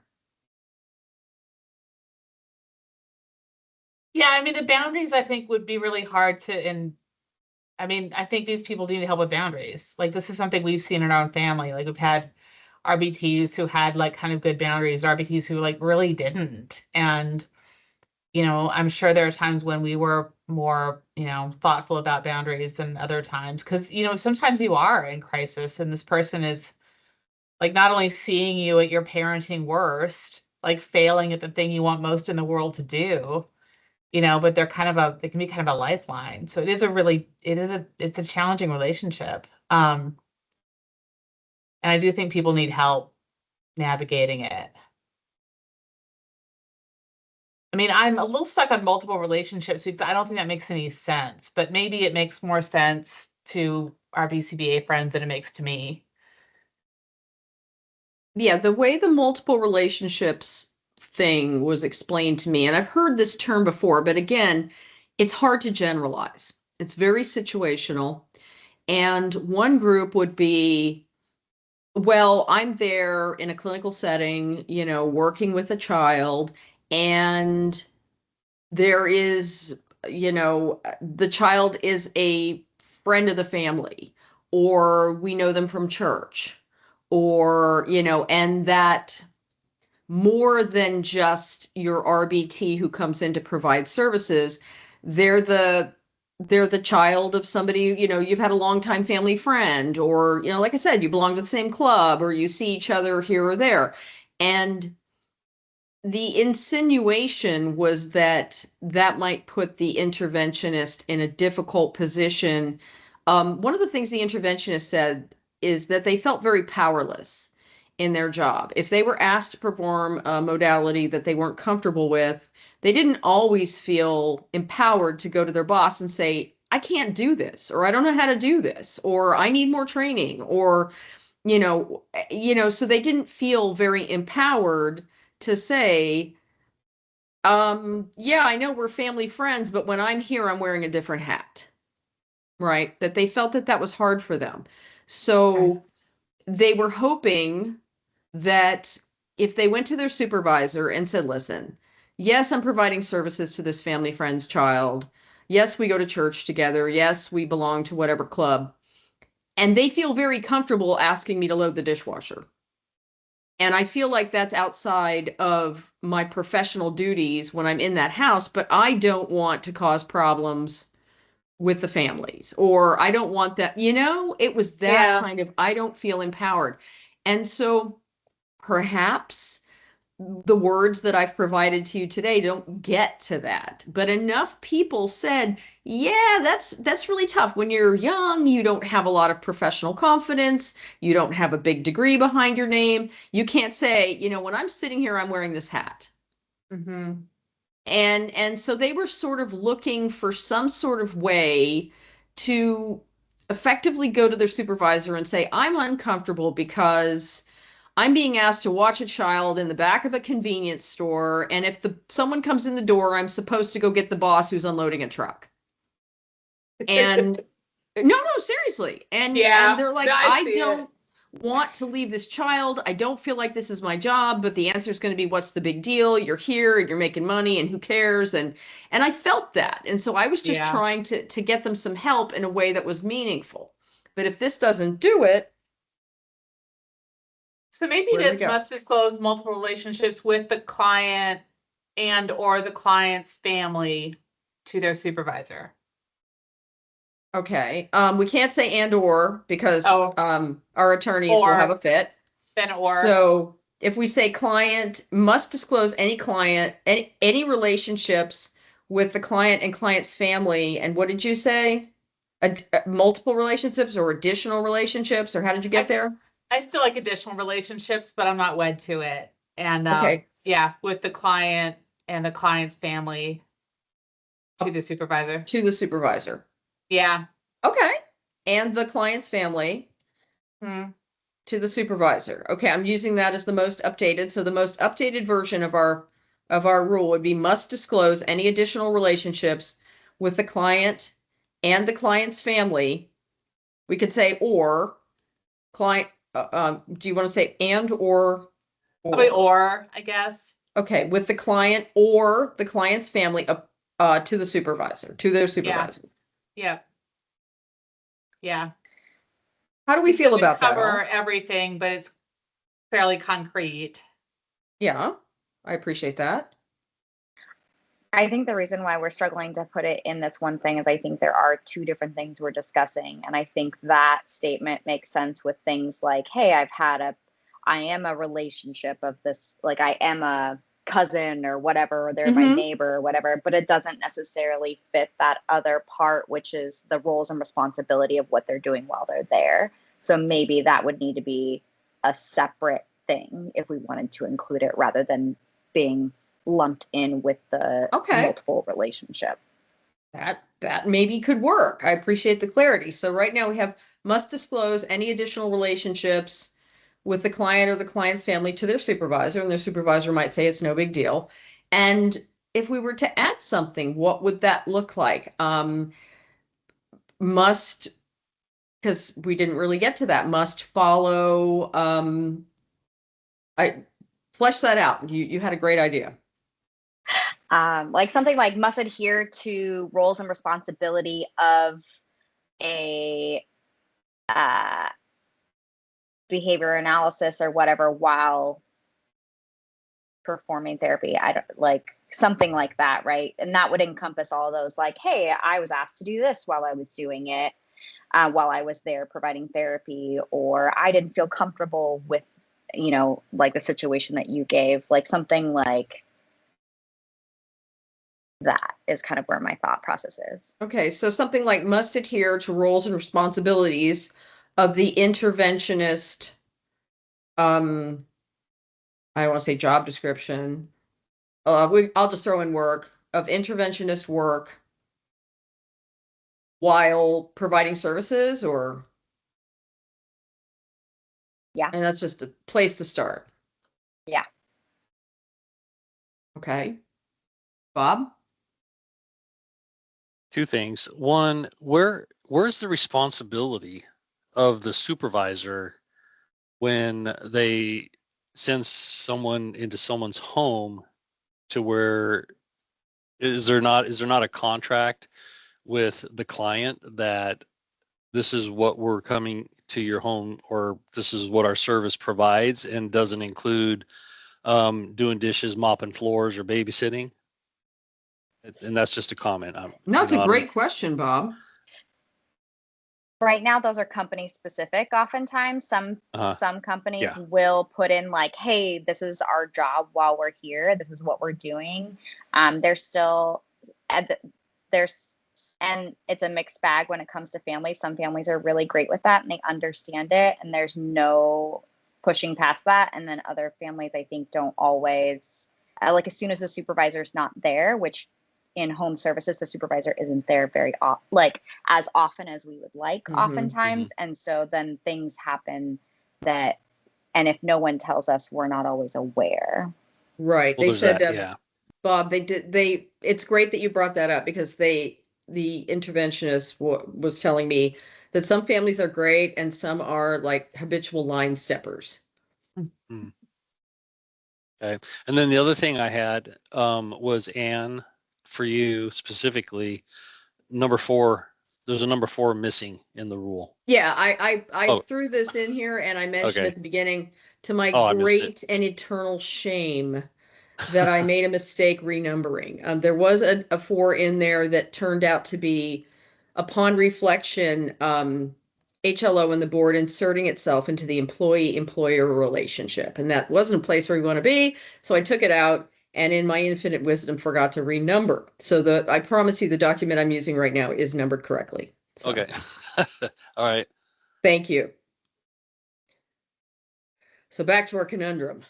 Yeah, I mean, the boundaries I think would be really hard to, I mean, I think these people need help with boundaries. Like, this is something we've seen in our own family. Like, we've had RBTs who had like kind of good boundaries, RBTs who like really didn't. And, I'm sure there are times when we were more, thoughtful about boundaries than other times. Because, sometimes you are in crisis and this person is like not only seeing you at your parenting worst, like failing at the thing you want most in the world to do, but they can be kind of a lifeline. So it's a challenging relationship. And I do think people need help navigating it. I mean, I'm a little stuck on multiple relationships because I don't think that makes any sense, but maybe it makes more sense to our BCBA friends than it makes to me. Yeah, the way the multiple relationships thing was explained to me, and I've heard this term before, but again, it's hard to generalize. It's very situational. And one group would be, well, I'm there in a clinical setting, working with a child, and there is, the child is a friend of the family, or we know them from church, or, and that more than just your RBT who comes in to provide services, they're the child of somebody, you've had a longtime family friend, or, like I said, you belong to the same club, or you see each other here or there. And the insinuation was that that might put the interventionist in a difficult position. One of the things the interventionist said is that they felt very powerless in their job. If they were asked to perform a modality that they weren't comfortable with, they didn't always feel empowered to go to their boss and say, I can't do this, or I don't know how to do this, or I need more training, or, so they didn't feel very empowered to say, yeah, I know we're family friends, but when I'm here, I'm wearing a different hat, right? That they felt that that was hard for them. So they were hoping that if they went to their supervisor and said, listen, yes, I'm providing services to this family friend's child. Yes, we go to church together. Yes, we belong to whatever club. And they feel very comfortable asking me to load the dishwasher. And I feel like that's outside of my professional duties when I'm in that house, but I don't want to cause problems with the families, or I don't want that, it was that kind of, I don't feel empowered. And so perhaps the words that I've provided to you today don't get to that, but enough people said, yeah, that's really tough. When you're young, you don't have a lot of professional confidence, you don't have a big degree behind your name, you can't say, when I'm sitting here, I'm wearing this hat. Mm-hmm. And so they were sort of looking for some sort of way to effectively go to their supervisor and say, I'm uncomfortable because I'm being asked to watch a child in the back of a convenience store, and if someone comes in the door, I'm supposed to go get the boss who's unloading a truck. And no, seriously. And they're like, I don't want to leave this child. I don't feel like this is my job, but the answer is going to be, what's the big deal? You're here and you're making money, and who cares? And I felt that. And so I was just trying to get them some help in a way that was meaningful. But if this doesn't do it, So maybe Where it do we is go? must disclose multiple relationships with the client and or the client's family to their supervisor. Okay, we can't say and or because Oh. our attorneys will have a fit. Then or. So if we say client must disclose any client, any relationships with the client and client's family, and what did you say? Multiple relationships or additional relationships, or how did you get there? I still like additional relationships, but I'm not wed to it. And Okay. yeah, with the client and the client's family to the supervisor. To the supervisor. Yeah. Okay. And the client's family to the supervisor. Okay, I'm using that as the most updated. So the most updated version of our rule would be must disclose any additional relationships with the client and the client's family. We could say or client. Do you want to say and or? Probably or, I guess. Okay, with the client or the client's family to the supervisor, to their supervisor. Yeah. Yeah. How do we feel about that? Cover everything, but it's fairly concrete. Yeah, I appreciate that. I think the reason why we're struggling to put it in this one thing is I think there are two different things we're discussing. And I think that statement makes sense with things like, hey, I am a relationship of this, like I am a cousin or whatever, or they're my neighbor or whatever, but it doesn't necessarily fit that other part, which is the roles and responsibility of what they're doing while they're there. So maybe that would need to be a separate thing if we wanted to include it rather than being lumped in with the multiple relationship. That maybe could work. I appreciate the clarity. So right now we have must disclose any additional relationships with the client or the client's family to their supervisor, and their supervisor might say it's no big deal. And if we were to add something, what would that look like? Must, because we didn't really get to that, must follow. I flesh that out. You had a great idea. Like something like must adhere to roles and responsibility of a behavior analysis or whatever while performing therapy. I don't like something like that, right? And that would encompass all those like, hey, I was asked to do this while I was doing it, while I was there providing therapy, or I didn't feel comfortable with, like the situation that you gave, like something like that is kind of where my thought process is. Okay, so something like must adhere to roles and responsibilities of the interventionist, I don't want to say job description. I'll just throw in work of interventionist work while providing services, or yeah, and that's just a place to start. Yeah. Okay, Bob. Two things. One, where's the responsibility of the supervisor when they send someone into someone's home to where is there not a contract with the client that this is what we're coming to your home or this is what our service provides and doesn't include doing dishes, mopping floors, or babysitting? And that's just a comment. No, it's a great question, Bob. Right now, those are company specific. Oftentimes, some companies will put in like, "Hey, this is our job while we're here. This is what we're doing." There's still, and it's a mixed bag when it comes to families. Some families are really great with that and they understand it, and there's no pushing past that. And then other families, I think, don't always like as soon as the supervisor's not there, which in home services, the supervisor isn't there as often as we would like oftentimes. And so then things happen and if no one tells us, we're not always aware. Right. Well, they said, Bob, it's great that you brought that up because the interventionist was telling me that some families are great and some are like habitual line steppers. Okay. And then the other thing I had was Anne, for you specifically, number 4, there's a number 4 missing in the rule. Yeah, I Oh. threw this in here and I mentioned Okay. at the beginning, to my Oh, I missed it. great and eternal shame, that I made a mistake renumbering. There was a 4 in there that turned out to be, upon reflection, HLO and the board inserting itself into the employee-employer relationship. And that wasn't a place where we want to be. So I took it out and in my infinite wisdom forgot to renumber. So I promise you the document I'm using right now is numbered correctly. So, Okay. All right. thank you. So back to our conundrum.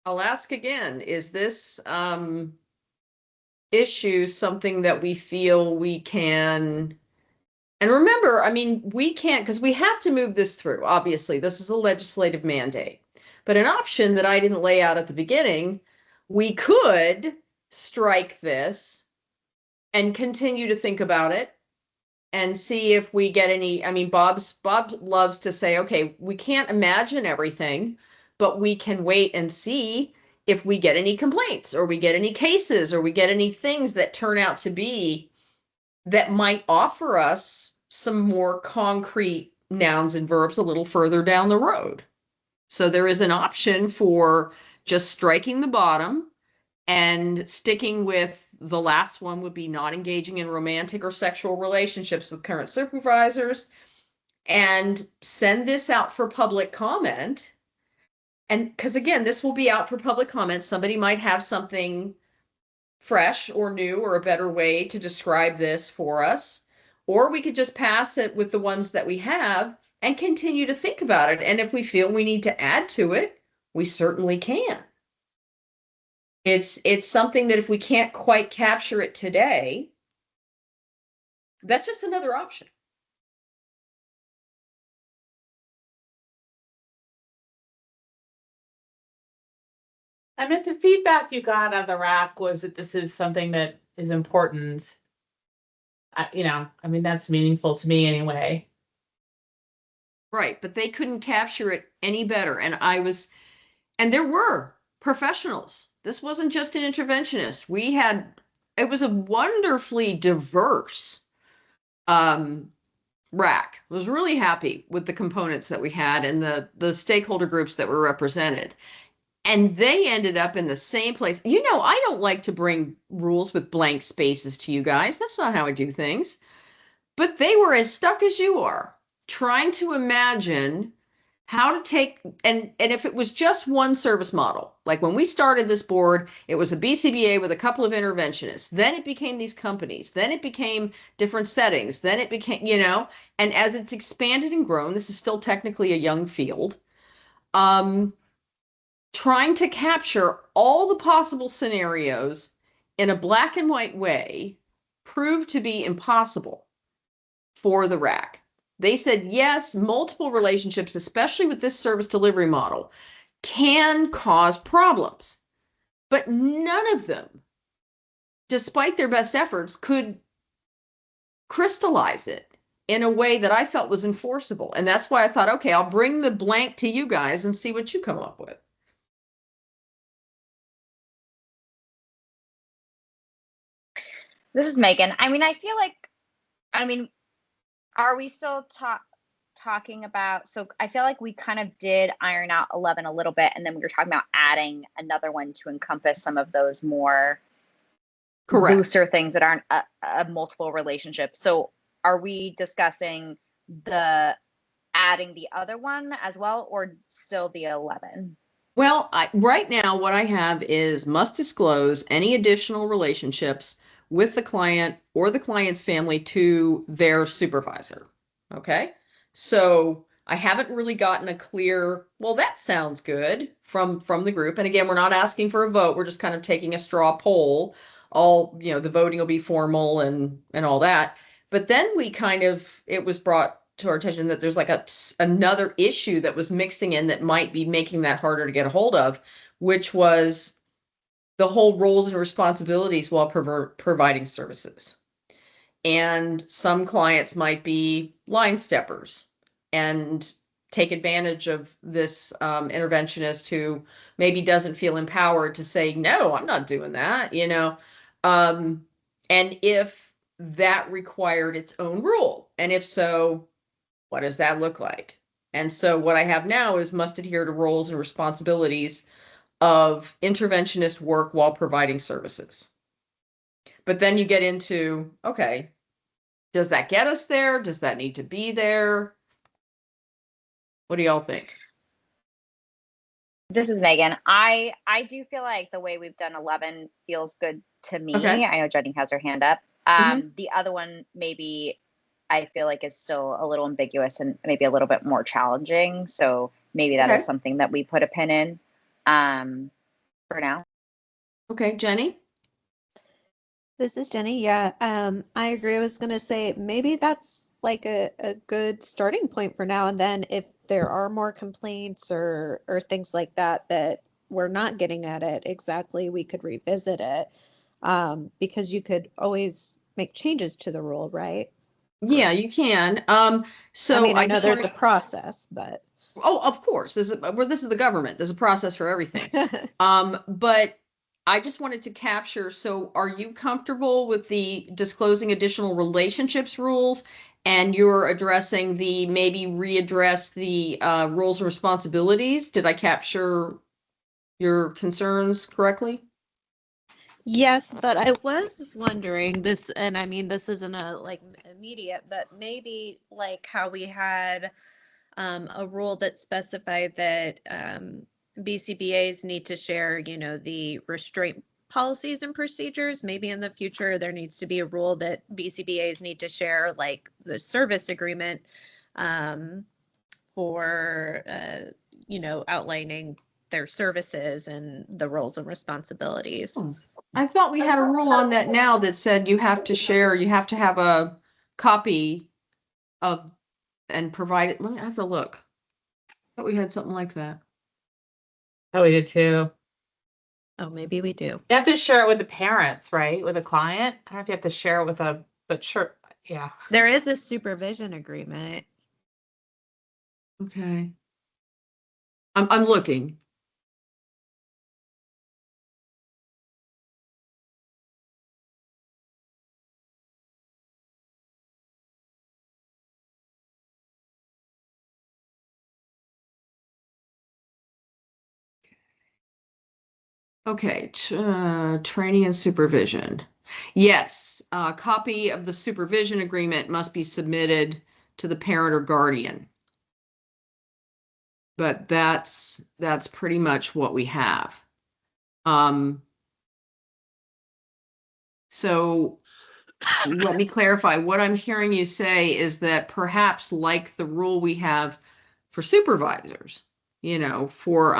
I'll ask again, is this issue something that we feel we can, and remember, I mean, we can't, because we have to move this through. Obviously, this is a legislative mandate. But an option that I didn't lay out at the beginning, we could strike this and continue to think about it and see if we get any. I mean, Bob loves to say, okay, we can't imagine everything, but we can wait and see if we get any complaints or we get any cases or we get any things that turn out to be that might offer us some more concrete nouns and verbs a little further down the road. So there is an option for just striking the bottom and sticking with the last one would be not engaging in romantic or sexual relationships with current supervisors, and send this out for public comment. And because again, this will be out for public comment. Somebody might have something fresh or new or a better way to describe this for us. Or we could just pass it with the ones that we have and continue to think about it. And if we feel we need to add to it, we certainly can. It's something that if we can't quite capture it today, that's just another option. I mean, the feedback you got out of the RAC was that this is something that is important. I mean, that's meaningful to me anyway. Right, but they couldn't capture it any better. And there were professionals. This wasn't just an interventionist. It was a wonderfully diverse RAC. I was really happy with the components that we had and the stakeholder groups that were represented. And they ended up in the same place. I don't like to bring rules with blank spaces to you guys. That's not how I do things. But they were as stuck as you are, trying to imagine how to take, and if it was just one service model, like when we started this board, it was a BCBA with a couple of interventionists. Then it became these companies. Then it became different settings. Then it became, and as it's expanded and grown, this is still technically a young field. Trying to capture all the possible scenarios in a black and white way proved to be impossible for the RAC. They said, yes, multiple relationships, especially with this service delivery model, can cause problems, but none of them, despite their best efforts, could crystallize it in a way that I felt was enforceable. And that's why I thought, okay, I'll bring the blank to you guys and see what you come up with. This is Megan. I mean, are we still talking about, so I feel like we kind of did iron out 11 a little bit, and then we were talking about adding another one to encompass some of those more Correct. looser things that aren't a multiple relationship. So are we discussing adding the other one as well, or still the 11? Well, right now, what I have is must disclose any additional relationships with the client or the client's family to their supervisor. Okay. So I haven't really gotten a clear, well, that sounds good from the group. And again, we're not asking for a vote. We're just kind of taking a straw poll. The voting will be formal and all that. But then it was brought to our attention that there's like another issue that was mixing in that might be making that harder to get a hold of, which was the whole roles and responsibilities while providing services. And some clients might be line steppers and take advantage of this interventionist who maybe doesn't feel empowered to say, no, I'm not doing that, you know? And if that required its own rule, and if so, what does that look like? And so what I have now is must adhere to roles and responsibilities of interventionist work while providing services. But then you get into, okay, does that get us there? Does that need to be there? What do y'all think? This is Megan. I do feel like the way we've done 11 feels good to me. Okay. I know Jenny has her hand up. Mhm. The other one maybe I feel like is still a little ambiguous and maybe a little bit more challenging. So maybe that Okay. is something that we put a pin in for now. Okay, Jenny? This is Jenny. Yeah, I agree. I was gonna say maybe that's like a good starting point for now. And then if there are more complaints or things like that that we're not getting at it exactly, we could revisit it. Because you could always make changes to the rule, right? Yeah, you can. So I mean, I know just there's wanna- a process, but Oh, of course. This is the government. There's a process for everything. But I just wanted to capture, so are you comfortable with the disclosing additional relationships rules? And you're addressing the, maybe readdress the roles and responsibilities? Did I capture your concerns correctly? yes, but I was wondering this, and I mean, this isn't a like immediate, but maybe like how we had a rule that specified that BCBAs need to share, you know, the restraint policies and procedures. Maybe in the future there needs to be a rule that BCBAs need to share, like the service agreement for, you know, outlining their services and the roles and responsibilities. I thought we had a rule on that now that said you have to share, you have to have a copy of and provide it. Let me have a look. I thought we had something like that. Oh, we did too. Oh, maybe we do. You have to share it with the parents, right? With a client. I don't know if you have to share it with but sure. Yeah. There is a supervision agreement. Okay. I'm looking. Okay, training and supervision. Yes, a copy of the supervision agreement must be submitted to the parent or guardian. But that's pretty much what we have. So let me clarify. What I'm hearing you say is that perhaps like the rule we have for supervisors, you know, for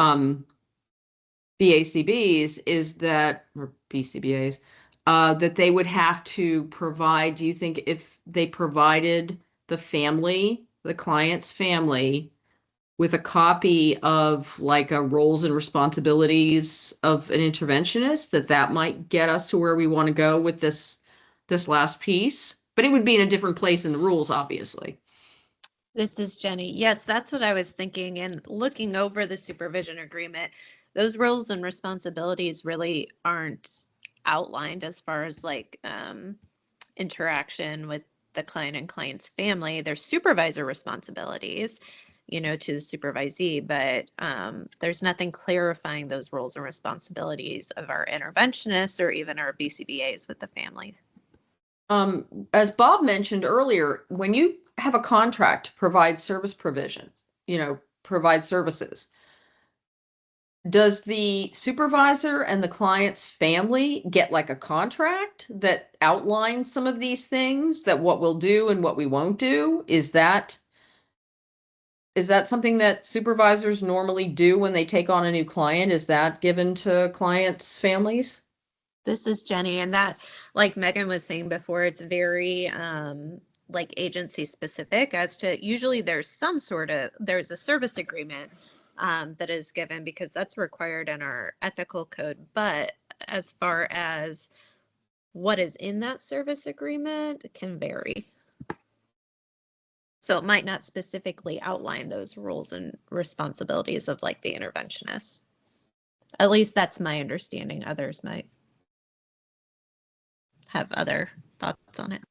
BACBs is that, or BCBAs, that they would have to provide, do you think if they provided the family, the client's family, with a copy of like a roles and responsibilities of an interventionist, that might get us to where we want to go with this last piece? But it would be in a different place in the rules, obviously. This is Jenny. Yes, that's what I was thinking. And looking over the supervision agreement, those roles and responsibilities really aren't outlined as far as like interaction with the client and client's family. There's supervisor responsibilities, you know, to the supervisee, but there's nothing clarifying those roles and responsibilities of our interventionists or even our BCBAs with the family. As Bob mentioned earlier, when you have a contract to provide service provisions, you know, provide services, does the supervisor and the client's family get like a contract that outlines some of these things, that what we'll do and what we won't do? Is that something that supervisors normally do when they take on a new client? Is that given to clients' families? This is Jenny, and that, like Megan was saying before, it's very like agency specific as to usually there's a service agreement that is given because that's required in our ethical code. But as far as what is in that service agreement, it can vary. So it might not specifically outline those roles and responsibilities of like the interventionist. At least that's my understanding. Others might have other thoughts on it.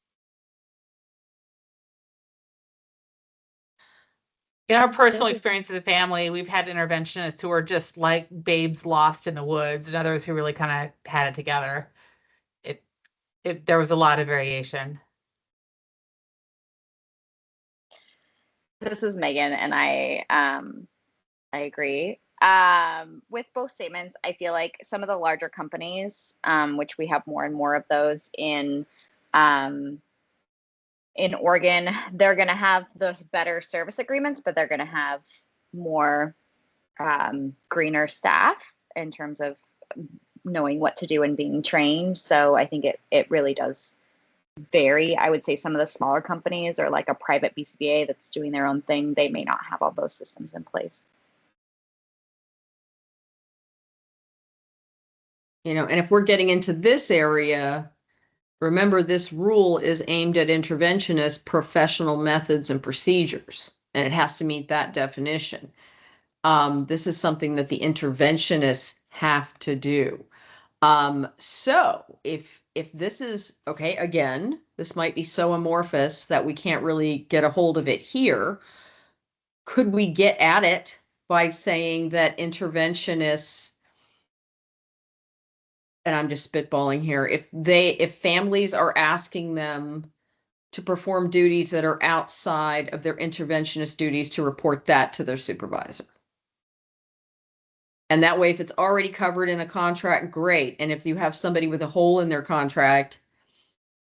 In our personal This is- experience as a family, we've had interventionists who are just like babes lost in the woods, and others who really kind of had it together. There was a lot of variation. This is Megan, and I agree. With both statements, I feel like some of the larger companies, which we have more and more of those in Oregon, they're going to have those better service agreements, but they're going to have more greener staff in terms of knowing what to do and being trained. So I think it really does vary. I would say some of the smaller companies or like a private BCBA that's doing their own thing, they may not have all those systems in place. You know, and if we're getting into this area, remember this rule is aimed at interventionist professional methods and procedures, and it has to meet that definition. This is something that the interventionists have to do. So if this is okay, again, this might be so amorphous that we can't really get a hold of it here. Could we get at it by saying that interventionists, and I'm just spitballing here, if families are asking them to perform duties that are outside of their interventionist duties, to report that to their supervisor? And that way, if it's already covered in a contract, great. And if you have somebody with a hole in their contract,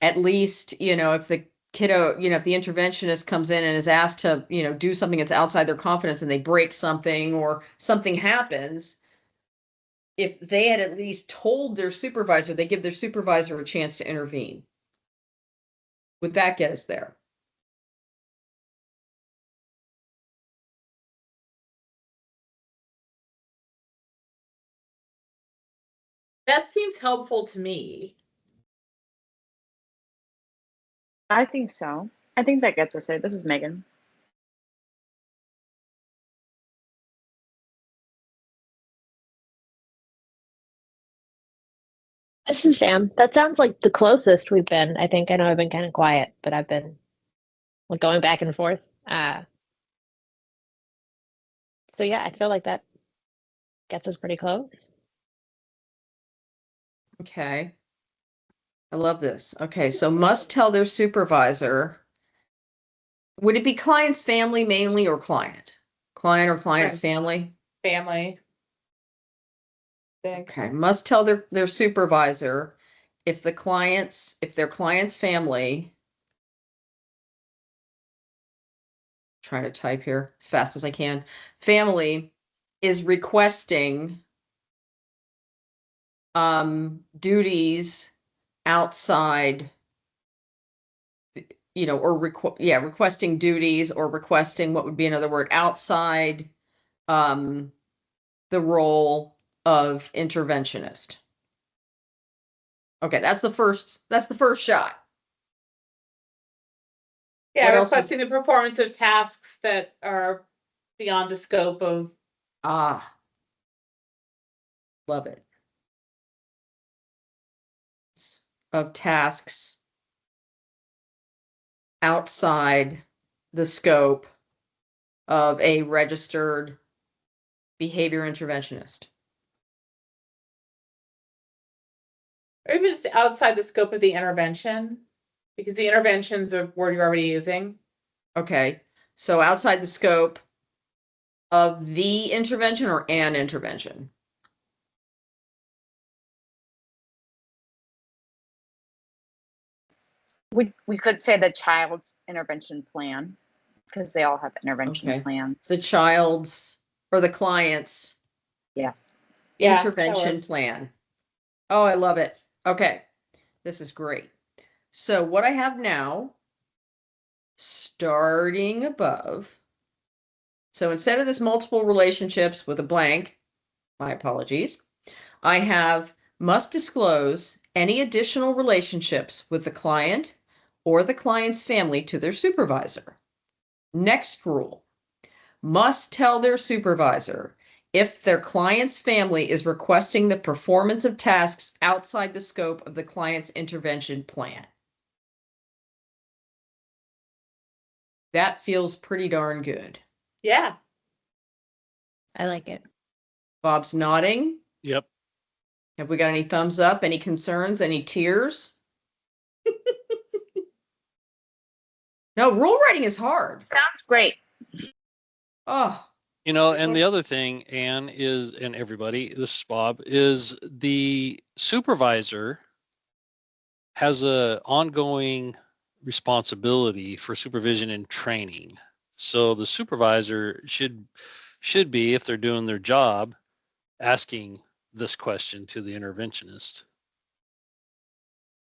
at least, you know, if the kiddo, you know, if the interventionist comes in and is asked to, you know, do something that's outside their confidence and they break something or something happens, if they had at least told their supervisor, they give their supervisor a chance to intervene. Would that get us there? That seems helpful to me. I think so. I think that gets us there. This is Megan. This is Sam. That sounds like the closest we've been. I think I know I've been kind of quiet, but I've been like going back and forth. So yeah, I feel like that gets us pretty close. Okay. I love this. Okay, so must tell their supervisor. Would it be client's family mainly or client? Client or client's family? Family. Okay, must tell their supervisor if their client's family, trying to type here as fast as I can, family is requesting duties outside, you know, or requesting duties or requesting, what would be another word, outside the role of interventionist. Okay, that's the first shot. Yeah, What else requesting the performance of tasks that are beyond the scope of. Love it. Of tasks outside the scope of a registered behavior interventionist. Or even just outside the scope of the intervention, because the intervention's a word you're already using. Okay, so outside the scope of the intervention or an intervention? We could say the child's intervention plan because they all have intervention Okay. plans. The child's or the client's Yes. intervention plan. Oh, I love it. Okay, this is great. So what I have now, starting above, so instead of this multiple relationships with a blank, my apologies, I have must disclose any additional relationships with the client or the client's family to their supervisor. Next rule, must tell their supervisor if their client's family is requesting the performance of tasks outside the scope of the client's intervention plan. That feels pretty darn good. Yeah. I like it. Bob's nodding. Yep. Have we got any thumbs up, any concerns, any tears? No, rule writing is hard. Sounds great. Oh, You know, and the other thing, Anne, is, and everybody, this is Bob, is the supervisor has a ongoing responsibility for supervision and training. So the supervisor should be, if they're doing their job, asking this question to the interventionist,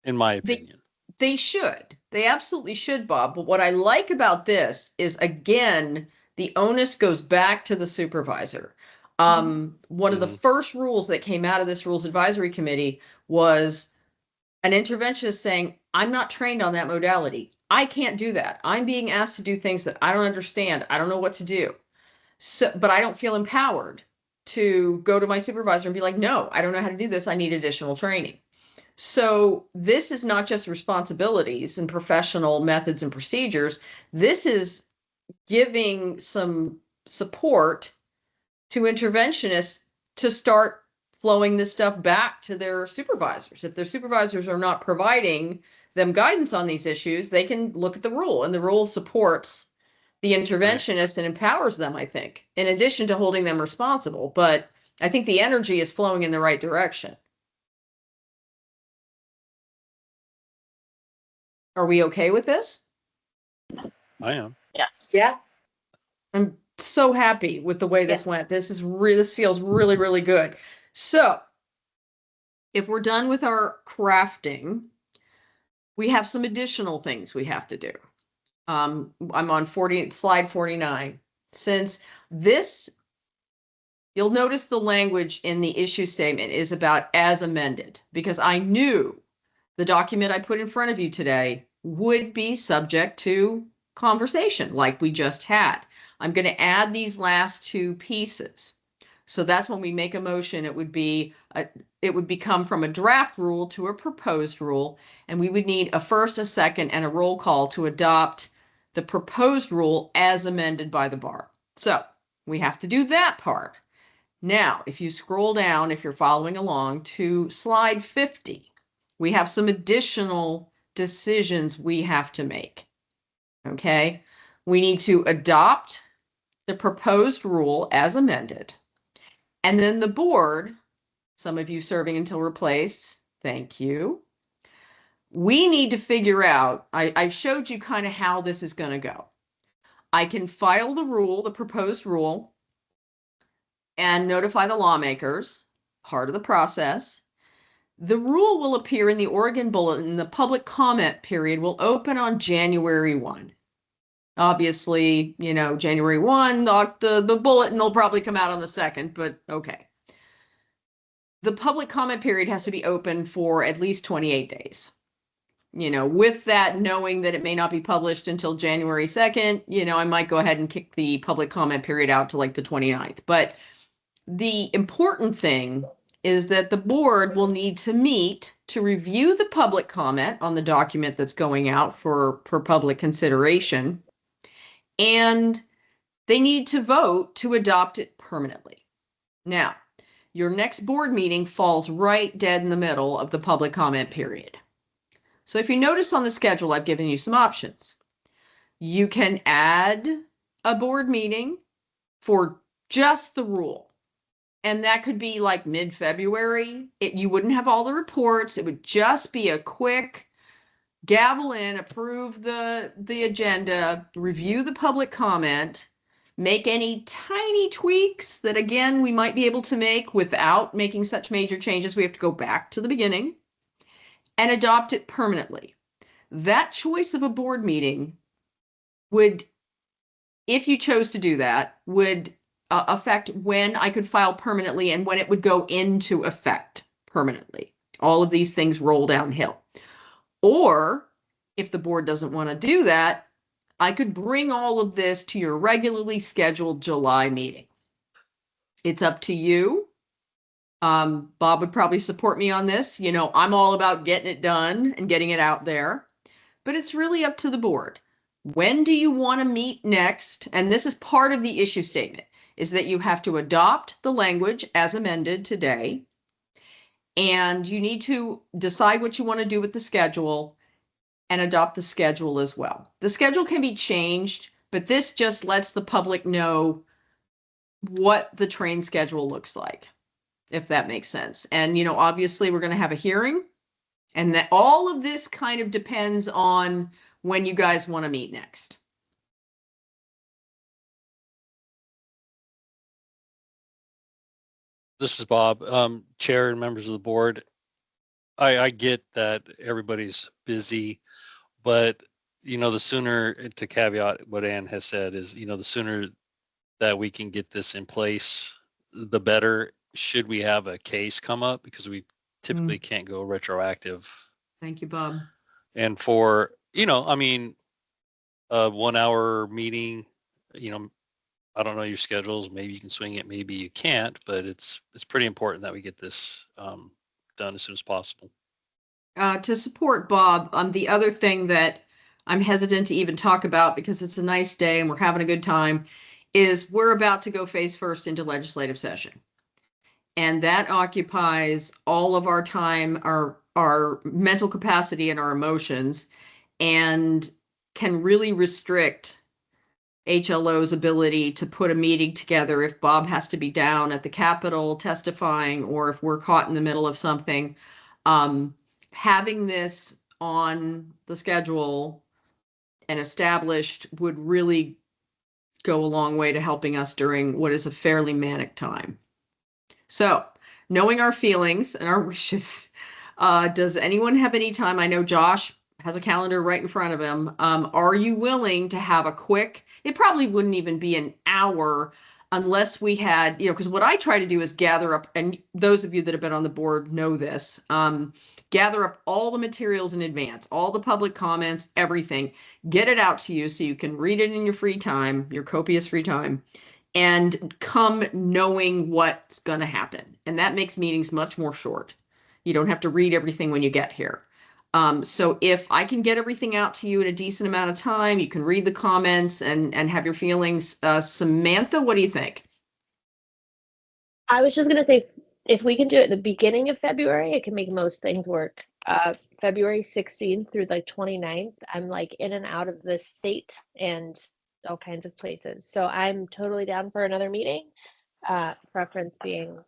in my opinion. they should. They absolutely should, Bob. But what I like about this is, again, the onus goes back to the supervisor. One of the first rules that came out of this Rules Advisory Committee was an interventionist saying, I'm not trained on that modality. I can't do that. I'm being asked to do things that I don't understand. I don't know what to do. So, but I don't feel empowered to go to my supervisor and be like, no, I don't know how to do this. I need additional training. So this is not just responsibilities and professional methods and procedures. This is giving some support to interventionists to start flowing this stuff back to their supervisors. If their supervisors are not providing them guidance on these issues, they can look at the rule, and the rule supports the interventionist and empowers them, I think, in addition to holding them responsible. But I think the energy is flowing in the right direction. Are we okay with this? I am. Yes. Yeah. I'm so happy with the way this went. This feels really, really good. So if we're done with our crafting, we have some additional things we have to do. I'm on slide 49. Since this, you'll notice the language in the issue statement is about as amended, because I knew the document I put in front of you today would be subject to conversation like we just had. I'm going to add these last two pieces. So that's when we make a motion, it would become from a draft rule to a proposed rule, and we would need a first, a second, and a roll call to adopt the proposed rule as amended by the BARB. So we have to do that part. Now, if you scroll down, if you're following along to slide 50, we have some additional decisions we have to make. Okay, we need to adopt the proposed rule as amended. And then the board, some of you serving until replaced, thank you. We need to figure out, I've showed you kind of how this is going to go. I can file the rule, the proposed rule, and notify the lawmakers, part of the process. The rule will appear in the Oregon Bulletin. The public comment period will open on January 1. Obviously, you know, January 1, the bulletin will probably come out on the 2nd, but okay. The public comment period has to be open for at least 28 days. You know, with that, knowing that it may not be published until January 2nd, you know, I might go ahead and kick the public comment period out to like the 29th. But the important thing is that the board will need to meet to review the public comment on the document that's going out for public consideration. And they need to vote to adopt it permanently. Now, your next board meeting falls right dead in the middle of the public comment period. So if you notice on the schedule, I've given you some options. You can add a board meeting for just the rule. And that could be like mid-February. You wouldn't have all the reports. It would just be a quick gavel in, approve the agenda, review the public comment, make any tiny tweaks that, again, we might be able to make without making such major changes. We have to go back to the beginning and adopt it permanently. That choice of a board meeting would, if you chose to do that, would affect when I could file permanently and when it would go into effect permanently. All of these things roll downhill. Or if the board doesn't want to do that, I could bring all of this to your regularly scheduled July meeting. It's up to you. Bob would probably support me on this. You know, I'm all about getting it done and getting it out there, but it's really up to the board. When do you want to meet next? And this is part of the issue statement, is that you have to adopt the language as amended today. And you need to decide what you want to do with the schedule and adopt the schedule as well. The schedule can be changed, but this just lets the public know what the train schedule looks like, if that makes sense. And, you know, obviously we're going to have a hearing, and that all of this kind of depends on when you guys want to meet next. This is Bob, Chair and members of the board. I get that everybody's busy, but the sooner, to caveat what Ann has said, is the sooner that we can get this in place, the better. Should we have a case come up, because we typically can't go retroactive. Thank you, Bob. And for a 1 hour meeting, I don't know your schedules. Maybe you can swing it, maybe you can't, but it's pretty important that we get this done as soon as possible. To support Bob, the other thing that I'm hesitant to even talk about, because it's a nice day and we're having a good time, is we're about to go face first into legislative session. And that occupies all of our time, our mental capacity and our emotions, and can really restrict HLO's ability to put a meeting together if Bob has to be down at the Capitol testifying, or if we're caught in the middle of something. Having this on the schedule and established would really go a long way to helping us during what is a fairly manic time. So, knowing our feelings and our wishes, does anyone have any time? I know Josh has a calendar right in front of him. Are you willing to have a quick, it probably wouldn't even be an hour unless we had, because what I try to do is gather up, and those of you that have been on the board know this, gather up all the materials in advance, all the public comments, everything, get it out to you so you can read it in your free time, your copious free time, and come knowing what's going to happen. And that makes meetings much more short. You don't have to read everything when you get here. So if I can get everything out to you in a decent amount of time, you can read the comments and have your feelings. Samantha, what do you think? I was just going to say, if we can do it at the beginning of February, it can make most things work. February 16th through like 29th, I'm like in and out of the state and all kinds of places. So I'm totally down for another meeting. Preference being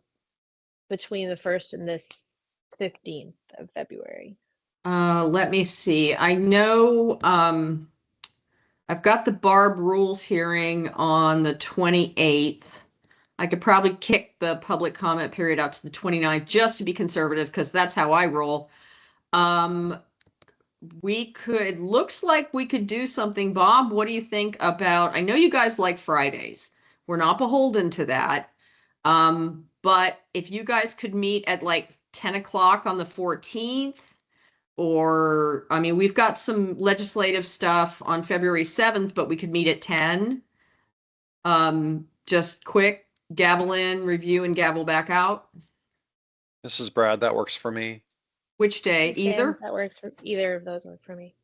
between the 1st and this 15th of February. Let me see. I know I've got the BARB rules hearing on the 28th. I could probably kick the public comment period out to the 29th just to be conservative, because that's how I roll. It looks like we could do something. Bob, what do you think about, I know you guys like Fridays. We're not beholden to that. But if you guys could meet at like 10 o'clock on the 14th, or, we've got some legislative stuff on February 7th, but we could meet at 10. Just quick, gavel in, review, and gavel back out. This is Brad. That works for me. Which day? Either? That works for either of those work for me.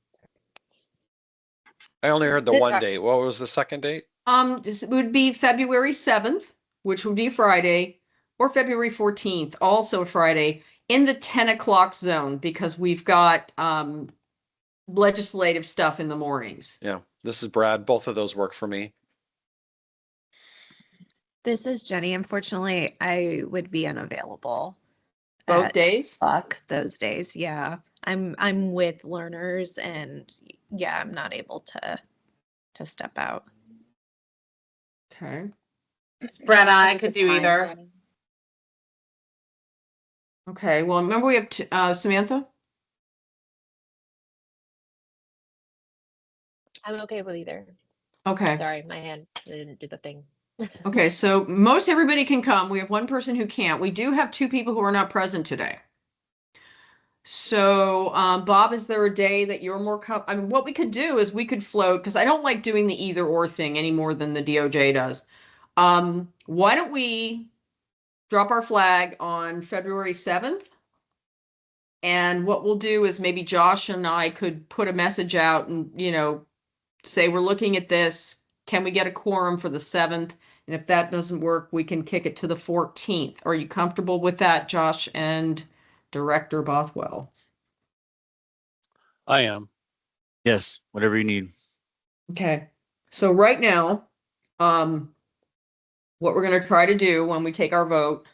I only heard the one date. What was the second date? It would be February 7th, which would be Friday, or February 14th, also Friday, in the 10 o'clock zone, because we've got legislative stuff in the mornings. Yeah, this is Brad. Both of those work for me. This is Jenny. Unfortunately, I would be unavailable. Both days? Those days, yeah. I'm with learners, and yeah, I'm not able to step out. Okay. Brad, I could do either. Jenny. Okay, well, remember we have Samantha? I'm okay with either. Okay. Sorry, my hand didn't do the thing. Okay, so most everybody can come. We have one person who can't. We do have two people who are not present today. So, Bob, is there a day that you're more I mean, what we could do is we could float, because I don't like doing the either or thing any more than the DOJ does. Why don't we drop our flag on February 7th? And what we'll do is maybe Josh and I could put a message out and, say we're looking at this. Can we get a quorum for the 7th? And if that doesn't work, we can kick it to the 14th. Are you comfortable with that, Josh and Director Bothwell? I am. Yes, whatever you need. Okay. So right now, what we're going to try to do when we take our vote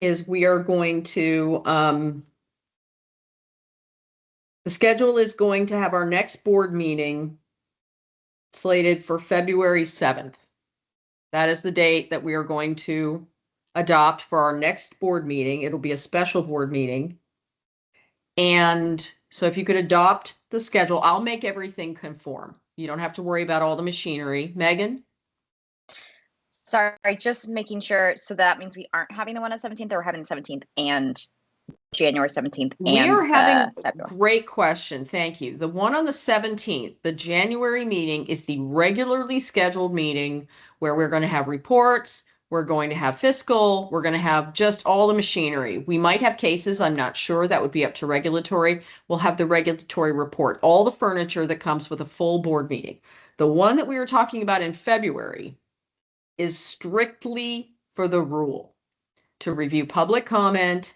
is we are going to, the schedule is going to have our next board meeting slated for February 7th. That is the date that we are going to adopt for our next board meeting. It'll be a special board meeting. And so if you could adopt the schedule, I'll make everything conform. You don't have to worry about all the machinery. Megan? Sorry, just making sure. So that means we aren't having the one on 17th, or we're having the 17th and January 17th. We are having a February. great question. Thank you. The one on the 17th, the January meeting, is the regularly scheduled meeting where we're going to have reports. We're going to have fiscal. We're going to have just all the machinery. We might have cases. I'm not sure. That would be up to regulatory. We'll have the regulatory report, all the furniture that comes with a full board meeting. The one that we were talking about in February is strictly for the rule to review public comment,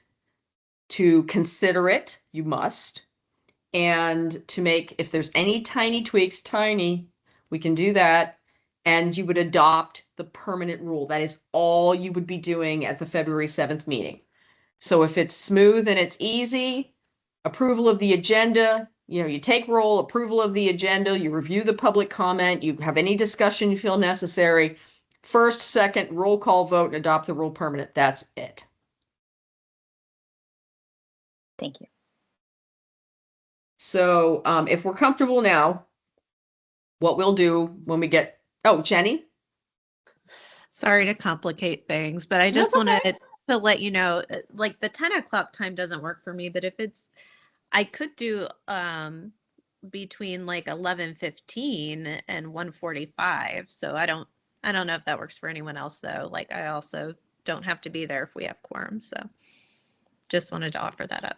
to consider it, you must, and to make, if there's any tiny tweaks, we can do that, and you would adopt the permanent rule. That is all you would be doing at the February 7th meeting. So if it's smooth and it's easy, approval of the agenda, you take roll, approval of the agenda, you review the public comment, you have any discussion you feel necessary, first, second, roll call vote, and adopt the rule permanent. That's it. Thank you. So if we're comfortable now, what we'll do when we get, Jenny? Sorry to complicate things, but I just wanted to let you know, like the 10 o'clock time doesn't work for me, but if I could do between like 11:15 and 1:45. So I don't know if that works for anyone else though. Like I also don't have to be there if we have quorum. So just wanted to offer that up.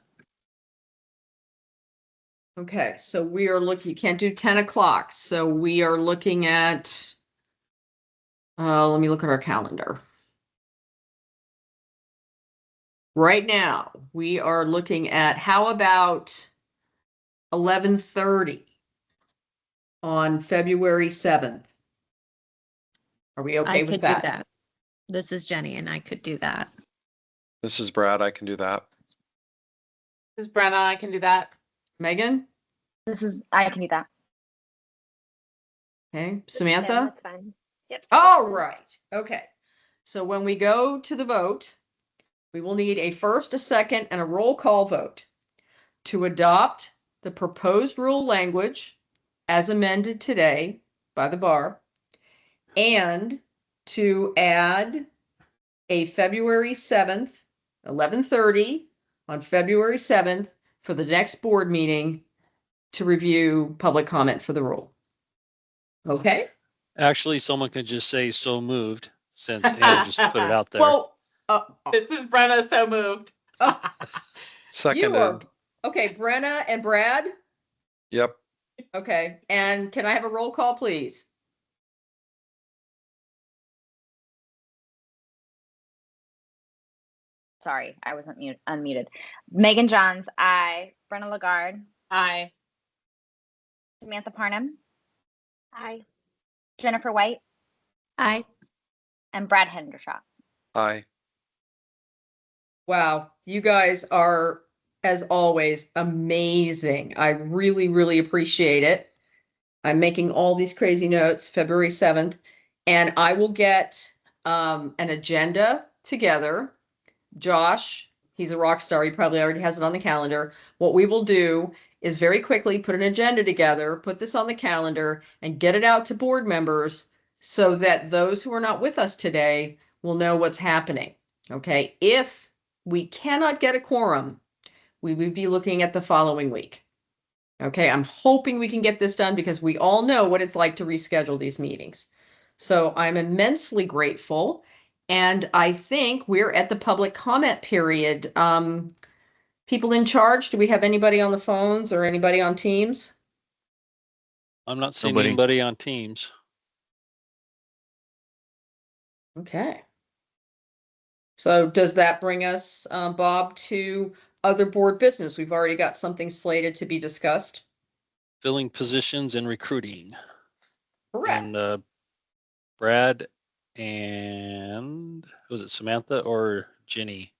Okay, so we are looking, you can't do 10 o'clock. So we are looking at, let me look at our calendar. Right now, we are looking at, how about 11:30 on February 7th? Are we okay with that? I could do that. This is Jenny and I could do that. This is Brad. I can do that. This is Brenna. I can do that. Megan? I can do that. Okay, Samantha? Yeah, that's fine. Yep. All right. Okay. So when we go to the vote, we will need a first, a second, and a roll call vote to adopt the proposed rule language as amended today by the BARB, and to add a February 7th, 11:30 on February 7th for the next board meeting to review public comment for the rule. Okay? Actually, someone could just say so moved, since Ann just put it out there. Well, This is Brenna. So moved. Seconded. Okay, Brenna and Brad? Yep. Okay, and can I have a roll call, please? Sorry, I wasn't unmuted. Megan Johns, aye. Brenna Lagarde, Aye. Samantha Parnham, Aye. Jennifer White, Aye. and Brad Hendershot. Aye. Wow, you guys are, as always, amazing. I really, really appreciate it. I'm making all these crazy notes, February 7th, and I will get an agenda together. Josh, he's a rock star. He probably already has it on the calendar. What we will do is very quickly put an agenda together, put this on the calendar, and get it out to board members so that those who are not with us today will know what's happening. Okay, if we cannot get a quorum, we would be looking at the following week. Okay, I'm hoping we can get this done because we all know what it's like to reschedule these meetings. So I'm immensely grateful. And I think we're at the public comment period. People in charge, do we have anybody on the phones or anybody on Teams? I'm not seeing Nobody. anybody on Teams. Okay. So does that bring us, Bob, to other board business? We've already got something slated to be discussed. Filling positions and recruiting. Correct. And Brad and was it Samantha or Jenny?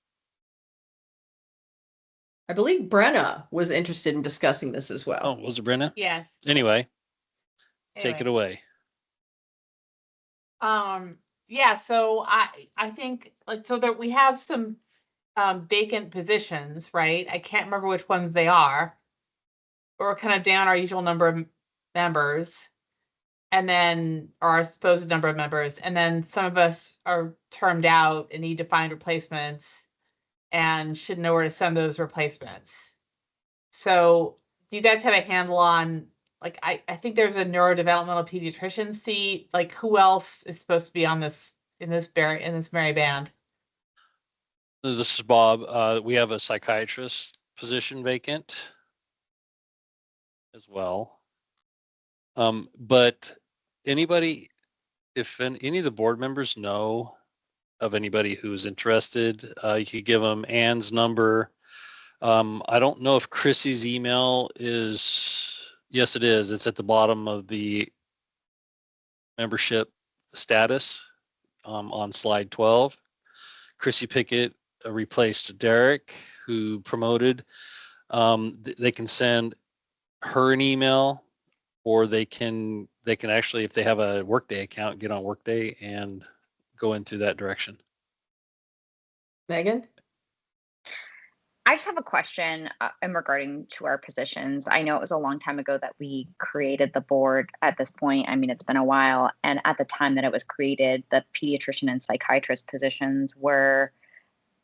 I believe Brenna was interested in discussing this as well. Oh, was it Brenna? Yes. Anyway, take it away. Yeah, so I think like so that we have some vacant positions, right? I can't remember which ones they are. We're kind of down our usual number of members, and then or our supposed number of members, and then some of us are termed out and need to find replacements and should know where to send those replacements. So do you guys have a handle on, like, I think there's a neurodevelopmental pediatrician seat. Like, who else is supposed to be on this in this Mary Band? This is Bob. We have a psychiatrist position vacant as well. But anybody, if any of the board members know of anybody who's interested, you could give them Ann's number. I don't know if Chrissy's email is, yes, it is. It's at the bottom of the membership status on slide 12. Chrissy Pickett replaced Derek, who promoted. They can send her an email, or they can actually, if they have a Workday account, get on Workday and go in through that direction. Megan? I just have a question in regarding to our positions. I know it was a long time ago that we created the board at this point. I mean, it's been a while. And at the time that it was created, the pediatrician and psychiatrist positions were,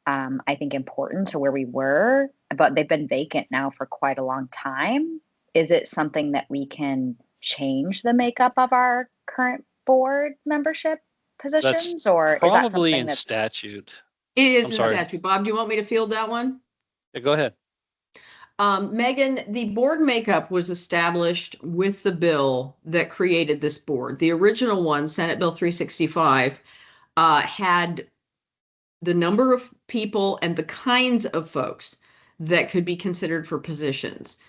I think, important to where we were, but they've been vacant now for quite a long time. Is it something that we can change the makeup of our current board membership positions, or is that Probably something in that's statute. It is I'm in sorry. statute. Bob, do you want me to field that one? Yeah, go ahead. Megan, the board makeup was established with the bill that created this board. The original one, Senate Bill 365, had the number of people and the kinds of folks that could be considered for positions.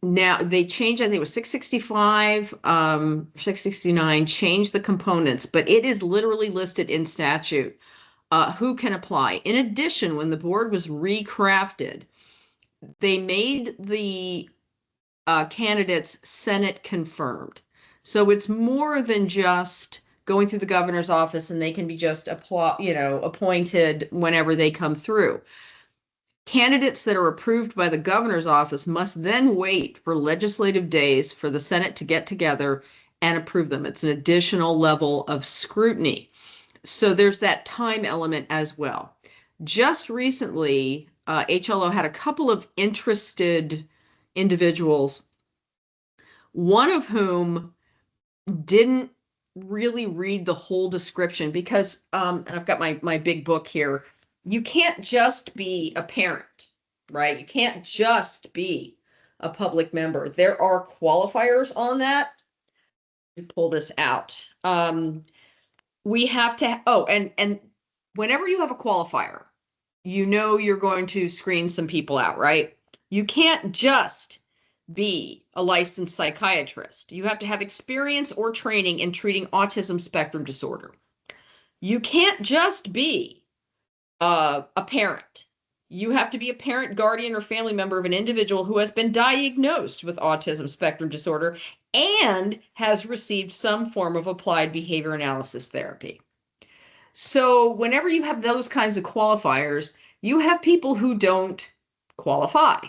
Now they changed, I think it was 665, 669, changed the components, but it is literally listed in statute who can apply. In addition, when the board was recrafted, they made the candidates Senate confirmed. So it's more than just going through the governor's office and they can be just appointed whenever they come through. Candidates that are approved by the governor's office must then wait for legislative days for the Senate to get together and approve them. It's an additional level of scrutiny. So there's that time element as well. Just recently, HLO had a couple of interested individuals, one of whom didn't really read the whole description because, and I've got my big book here, you can't just be a parent, right? You can't just be a public member. There are qualifiers on that. We pull this out. We have to, and whenever you have a qualifier, you know you're going to screen some people out, right? You can't just be a licensed psychiatrist. You have to have experience or training in treating autism spectrum disorder. You can't just be a parent. You have to be a parent, guardian, or family member of an individual who has been diagnosed with autism spectrum disorder and has received some form of applied behavior analysis therapy. So whenever you have those kinds of qualifiers, you have people who don't qualify.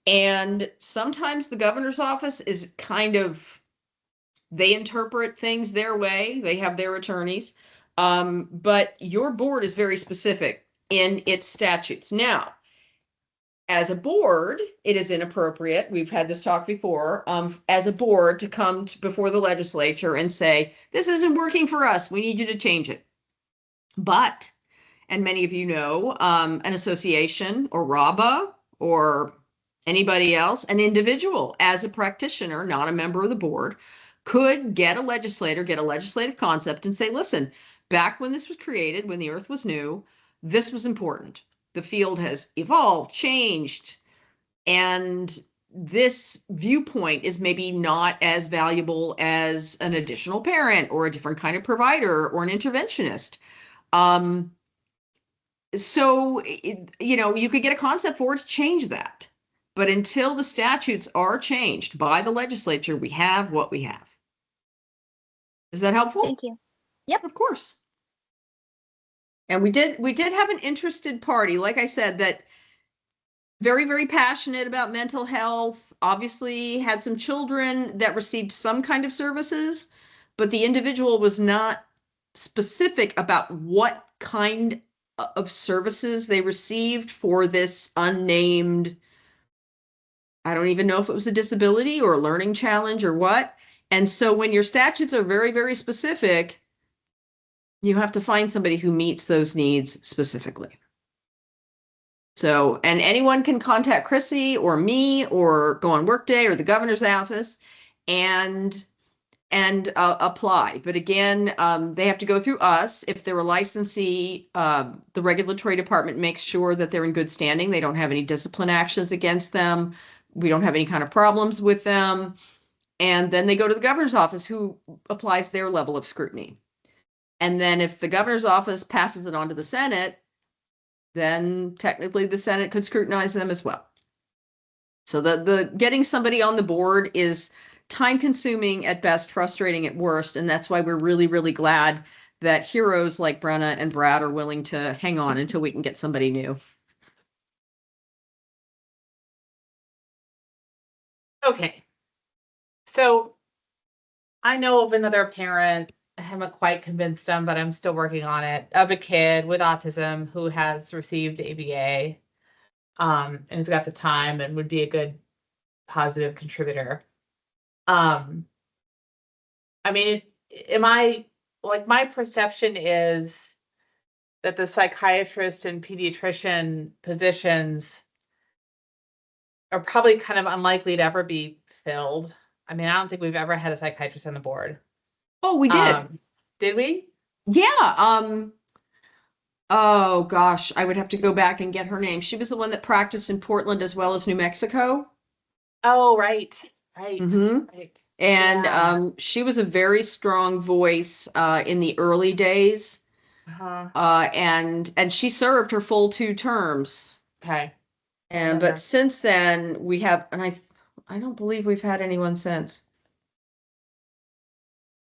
And sometimes the governor's office is they interpret things their way. They have their attorneys. But your board is very specific in its statutes. Now, as a board, it is inappropriate. We've had this talk before, as a board to come before the legislature and say, this isn't working for us. We need you to change it. But, and many of you know, an association or RABA or anybody else, an individual as a practitioner, not a member of the board, could get a legislative concept and say, listen, back when this was created, when the earth was new, this was important. The field has evolved, changed, and this viewpoint is maybe not as valuable as an additional parent or a different kind of provider or an interventionist. So, you could get a concept for it to change that. But until the statutes are changed by the legislature, we have what we have. Is that helpful? Thank you. Yep. Of course. And we did have an interested party, like I said, that very, very passionate about mental health, obviously had some children that received some kind of services, but the individual was not specific about what kind of services they received for this unnamed, I don't even know if it was a disability or a learning challenge or what. And so when your statutes are very, very specific, you have to find somebody who meets those needs specifically. So, and anyone can contact Chrissy or me or go on Workday or the governor's office and apply. But again, they have to go through us. If they're a licensee, the regulatory department makes sure that they're in good standing. They don't have any discipline actions against them. We don't have any kind of problems with them. And then they go to the governor's office, who applies their level of scrutiny. And then if the governor's office passes it on to the Senate, then technically the Senate could scrutinize them as well. So the getting somebody on the board is time consuming at best, frustrating at worst. And that's why we're really, really glad that heroes like Brenna and Brad are willing to hang on until we can get somebody new. Okay. So I know of another parent, I haven't quite convinced them, but I'm still working on it, of a kid with autism who has received ABA, and has got the time and would be a good positive contributor. I mean, my perception is that the psychiatrist and pediatrician positions are probably kind of unlikely to ever be filled. I mean, I don't think we've ever had a psychiatrist on the board. Oh, we did. Did we? Yeah. Oh gosh, I would have to go back and get her name. She was the one that practiced in Portland as well as New Mexico. Oh, right. Mm-hmm. Right. And Yeah. she was a very strong voice in the early days. And she served her full 2 terms. Okay. And but since then we have, and I don't believe we've had anyone since.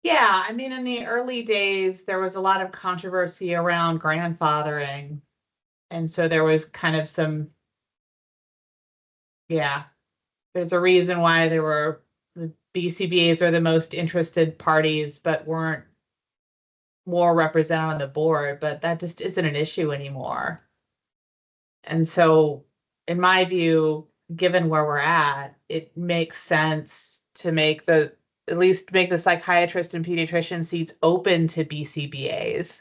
Yeah, I mean, in the early days, there was a lot of controversy around grandfathering. And so there was kind of some, there's a reason why the BCBAs are the most interested parties, but weren't more represented on the board, but that just isn't an issue anymore. And so, in my view, given where we're at, it makes sense to at least make the psychiatrist and pediatrician seats open to BCBAs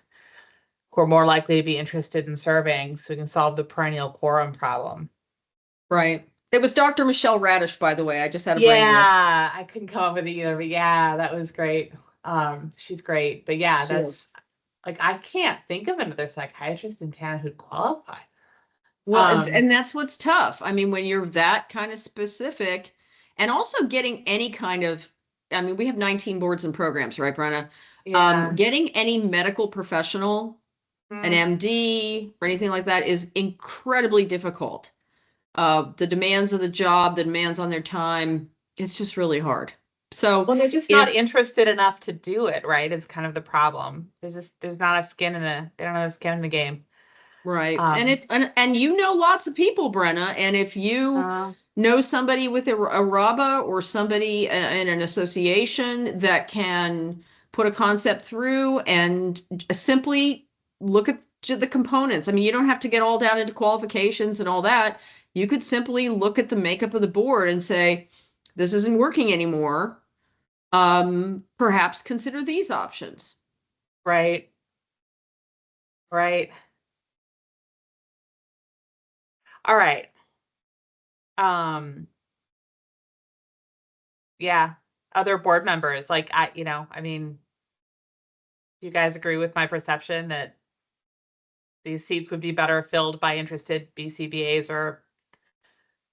who are more likely to be interested in serving, so we can solve the perennial quorum problem. Right. It was Dr. Michelle Radish, by the way. I just had a brain Yeah, I couldn't come up with it either, but yeah, that was great. She's great. But yeah, that's like, I can't think of another psychiatrist in town who'd qualify. Well, and that's what's tough. I mean, when you're that kind of specific, and also getting any kind of, I mean, we have 19 boards and programs, right, Brenna? Yeah. Getting any medical professional, an MD or anything like that is incredibly difficult. The demands of the job, the demands on their time, it's just really hard. So well, they're just not interested enough to do it, right? It's kind of the problem. There's not enough skin they don't have enough skin in the game. Right. And you know lots of people, Brenna, and if you know somebody with a RABA or somebody in an association that can put a concept through and simply look at the components. I mean, you don't have to get all down into qualifications and all that. You could simply look at the makeup of the board and say, this isn't working anymore. Perhaps consider these options. Right. Right. All right. Yeah. Other board members, like I mean, do you guys agree with my perception that these seats would be better filled by interested BCBAs or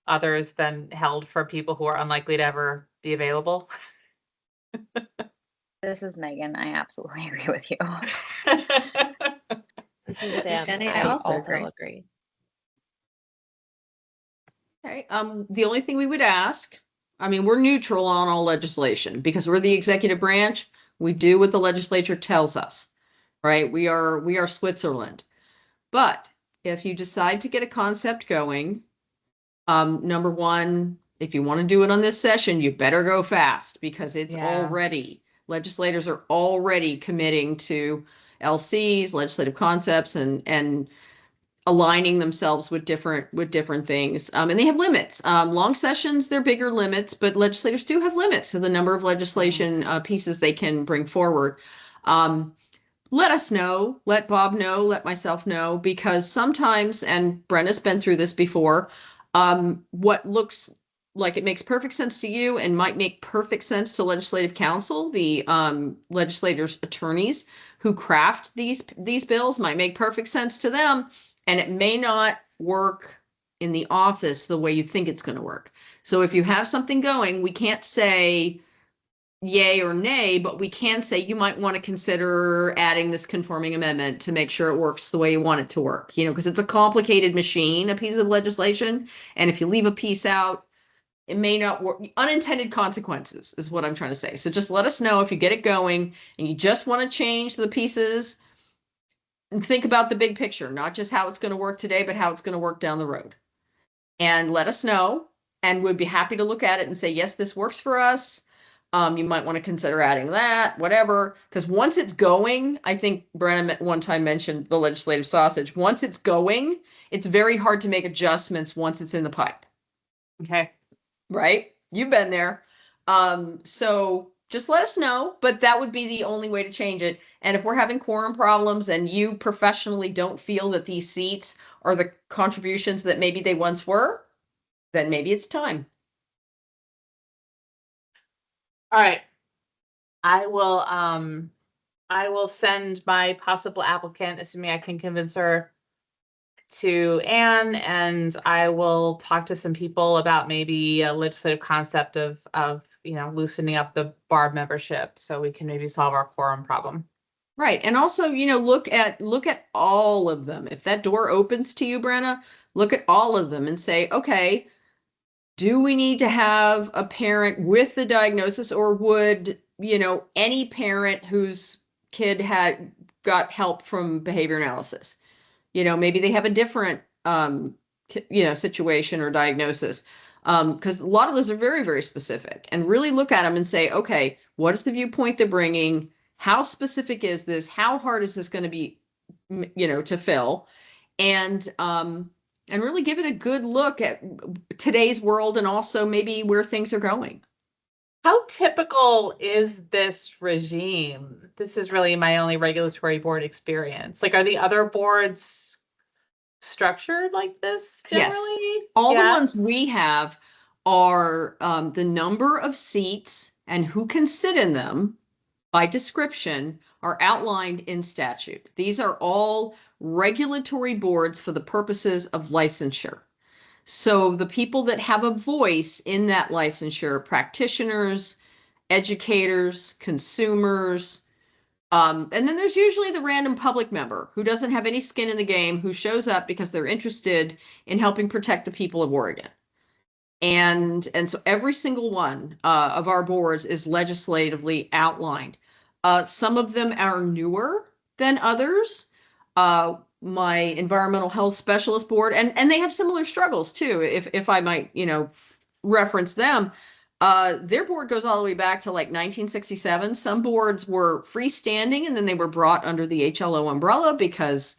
others than held for people who are unlikely to ever be available? This is Megan. I absolutely agree with you. This is This is Sam. Jenny. I I also also agree. Okay. The only thing we would ask, I mean, we're neutral on all legislation because we're the executive branch. We do what the legislature tells us, right? We are Switzerland. But if you decide to get a concept going, number one, if you want to do it on this session, you better go fast because it's already, legislators are already committing to LCs, legislative concepts, and aligning themselves with different things. And they have limits. Long sessions, they're bigger limits, but legislators do have limits to the number of legislation pieces they can bring forward. Let us know, let Bob know, let myself know, because sometimes, and Brenna's been through this before, what looks like it makes perfect sense to you and might make perfect sense to legislative counsel, the legislators' attorneys who craft these bills might make perfect sense to them, and it may not work in the office the way you think it's going to work. So if you have something going, we can't say yay or nay, but we can say you might want to consider adding this conforming amendment to make sure it works the way you want it to work, because it's a complicated machine, a piece of legislation. And if you leave a piece out, it may not work. Unintended consequences is what I'm trying to say. So just let us know if you get it going and you just want to change the pieces and think about the big picture, not just how it's going to work today, but how it's going to work down the road. And let us know. And we'd be happy to look at it and say, yes, this works for us. You might want to consider adding that, whatever. Because once it's going, I think Brenna one time mentioned the legislative sausage. Once it's going, it's very hard to make adjustments once it's in the pipe. Okay. Right? You've been there. So just let us know, but that would be the only way to change it. And if we're having quorum problems and you professionally don't feel that these seats are the contributions that maybe they once were, then maybe it's time. All right. I will send my possible applicant, assuming I can convince her, to Anne, and I will talk to some people about maybe a legislative concept of loosening up the BARB membership so we can maybe solve our quorum problem. Right. And also, look at all of them. If that door opens to you, Brenna, look at all of them and say, okay, do we need to have a parent with the diagnosis, or would, any parent whose kid had got help from behavior analysis? Maybe they have a different, situation or diagnosis. Because a lot of those are very, very specific, and really look at them and say, okay, what is the viewpoint they're bringing? How specific is this? How hard is this going to be, to fill? And really give it a good look at today's world and also maybe where things are going. How typical is this regime? This is really my only regulatory board experience. Like, are the other boards structured like this generally? Yes. All the ones we have are the number of seats and who can sit in them by description are outlined in statute. These are all regulatory boards for the purposes of licensure. So the people that have a voice in that licensure, practitioners, educators, consumers, and then there's usually the random public member who doesn't have any skin in the game, who shows up because they're interested in helping protect the people of Oregon. And so every single one of our boards is legislatively outlined. Some of them are newer than others. My environmental health specialist board, and they have similar struggles too, if I might, reference them. Their board goes all the way back to like 1967. Some boards were freestanding and then they were brought under the HLO umbrella because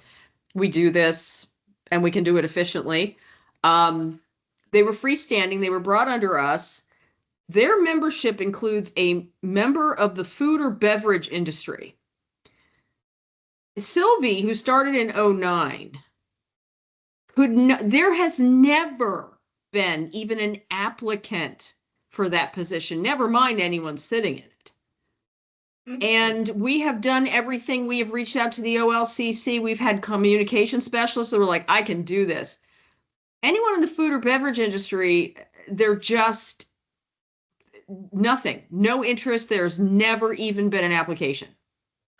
we do this and we can do it efficiently. They were freestanding. They were brought under us. Their membership includes a member of the food or beverage industry. Sylvie, who started in 2009, there has never been even an applicant for that position, never mind anyone sitting in it. And we have done everything. We have reached out to the OLCC. We've had communication specialists that were like, I can do this. Anyone in the food or beverage industry, they're just nothing, no interest. There's never even been an application.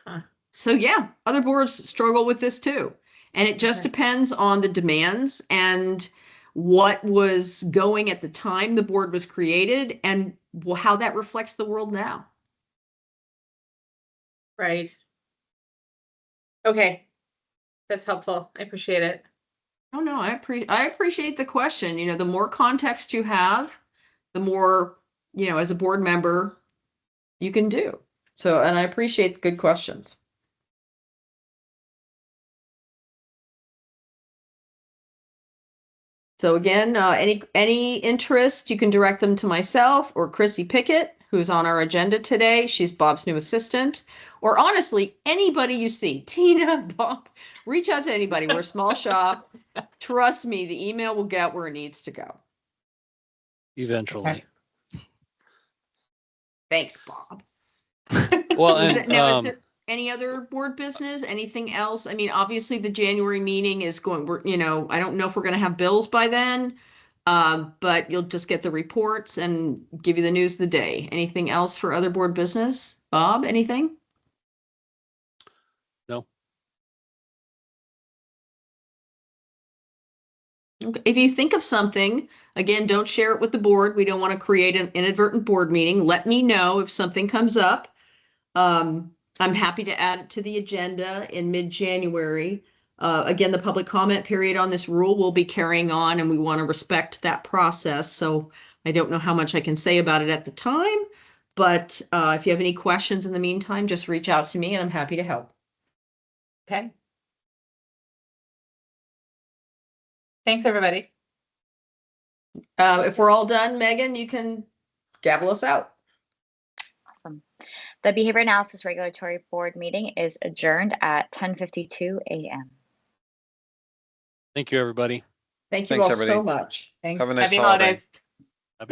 Huh. So yeah, other boards struggle with this too. And it just depends on the demands and what was going at the time the board was created and how that reflects the world now. Right. Okay. That's helpful. I appreciate it. Oh no, I appreciate the question. You know, the more context you have, the more, you know, as a board member, you can do. So, and I appreciate the good questions. So again, any interest, you can direct them to myself or Chrissy Pickett, who's on our agenda today. She's Bob's new assistant. Or honestly, anybody you see, Tina, Bob, reach out to anybody. We're a small shop. Trust me, the email will get where it needs to go. Eventually. Okay. Thanks, Bob. Well, Is and there any other board business? Anything else? I mean, obviously the January meeting is going, you know, I don't know if we're going to have bills by then, but you'll just get the reports and give you the news of the day. Anything else for other board business? Bob, anything? no. Okay. If you think of something, again, don't share it with the board. We don't want to create an inadvertent board meeting. Let me know if something comes up. I'm happy to add it to the agenda in mid-January. Again, the public comment period on this rule will be carrying on and we want to respect that process. So I don't know how much I can say about it at the time, but if you have any questions in the meantime, just reach out to me and I'm happy to help. Okay. Thanks, everybody. If we're all done, Megan, you can gavel us out. Awesome. The Behavior Analysis Regulatory Board meeting is adjourned at 10:52 a.m. Thank you, everybody. Thank you Thanks, all everybody. so much. Thanks. Have a nice Happy holiday. holidays.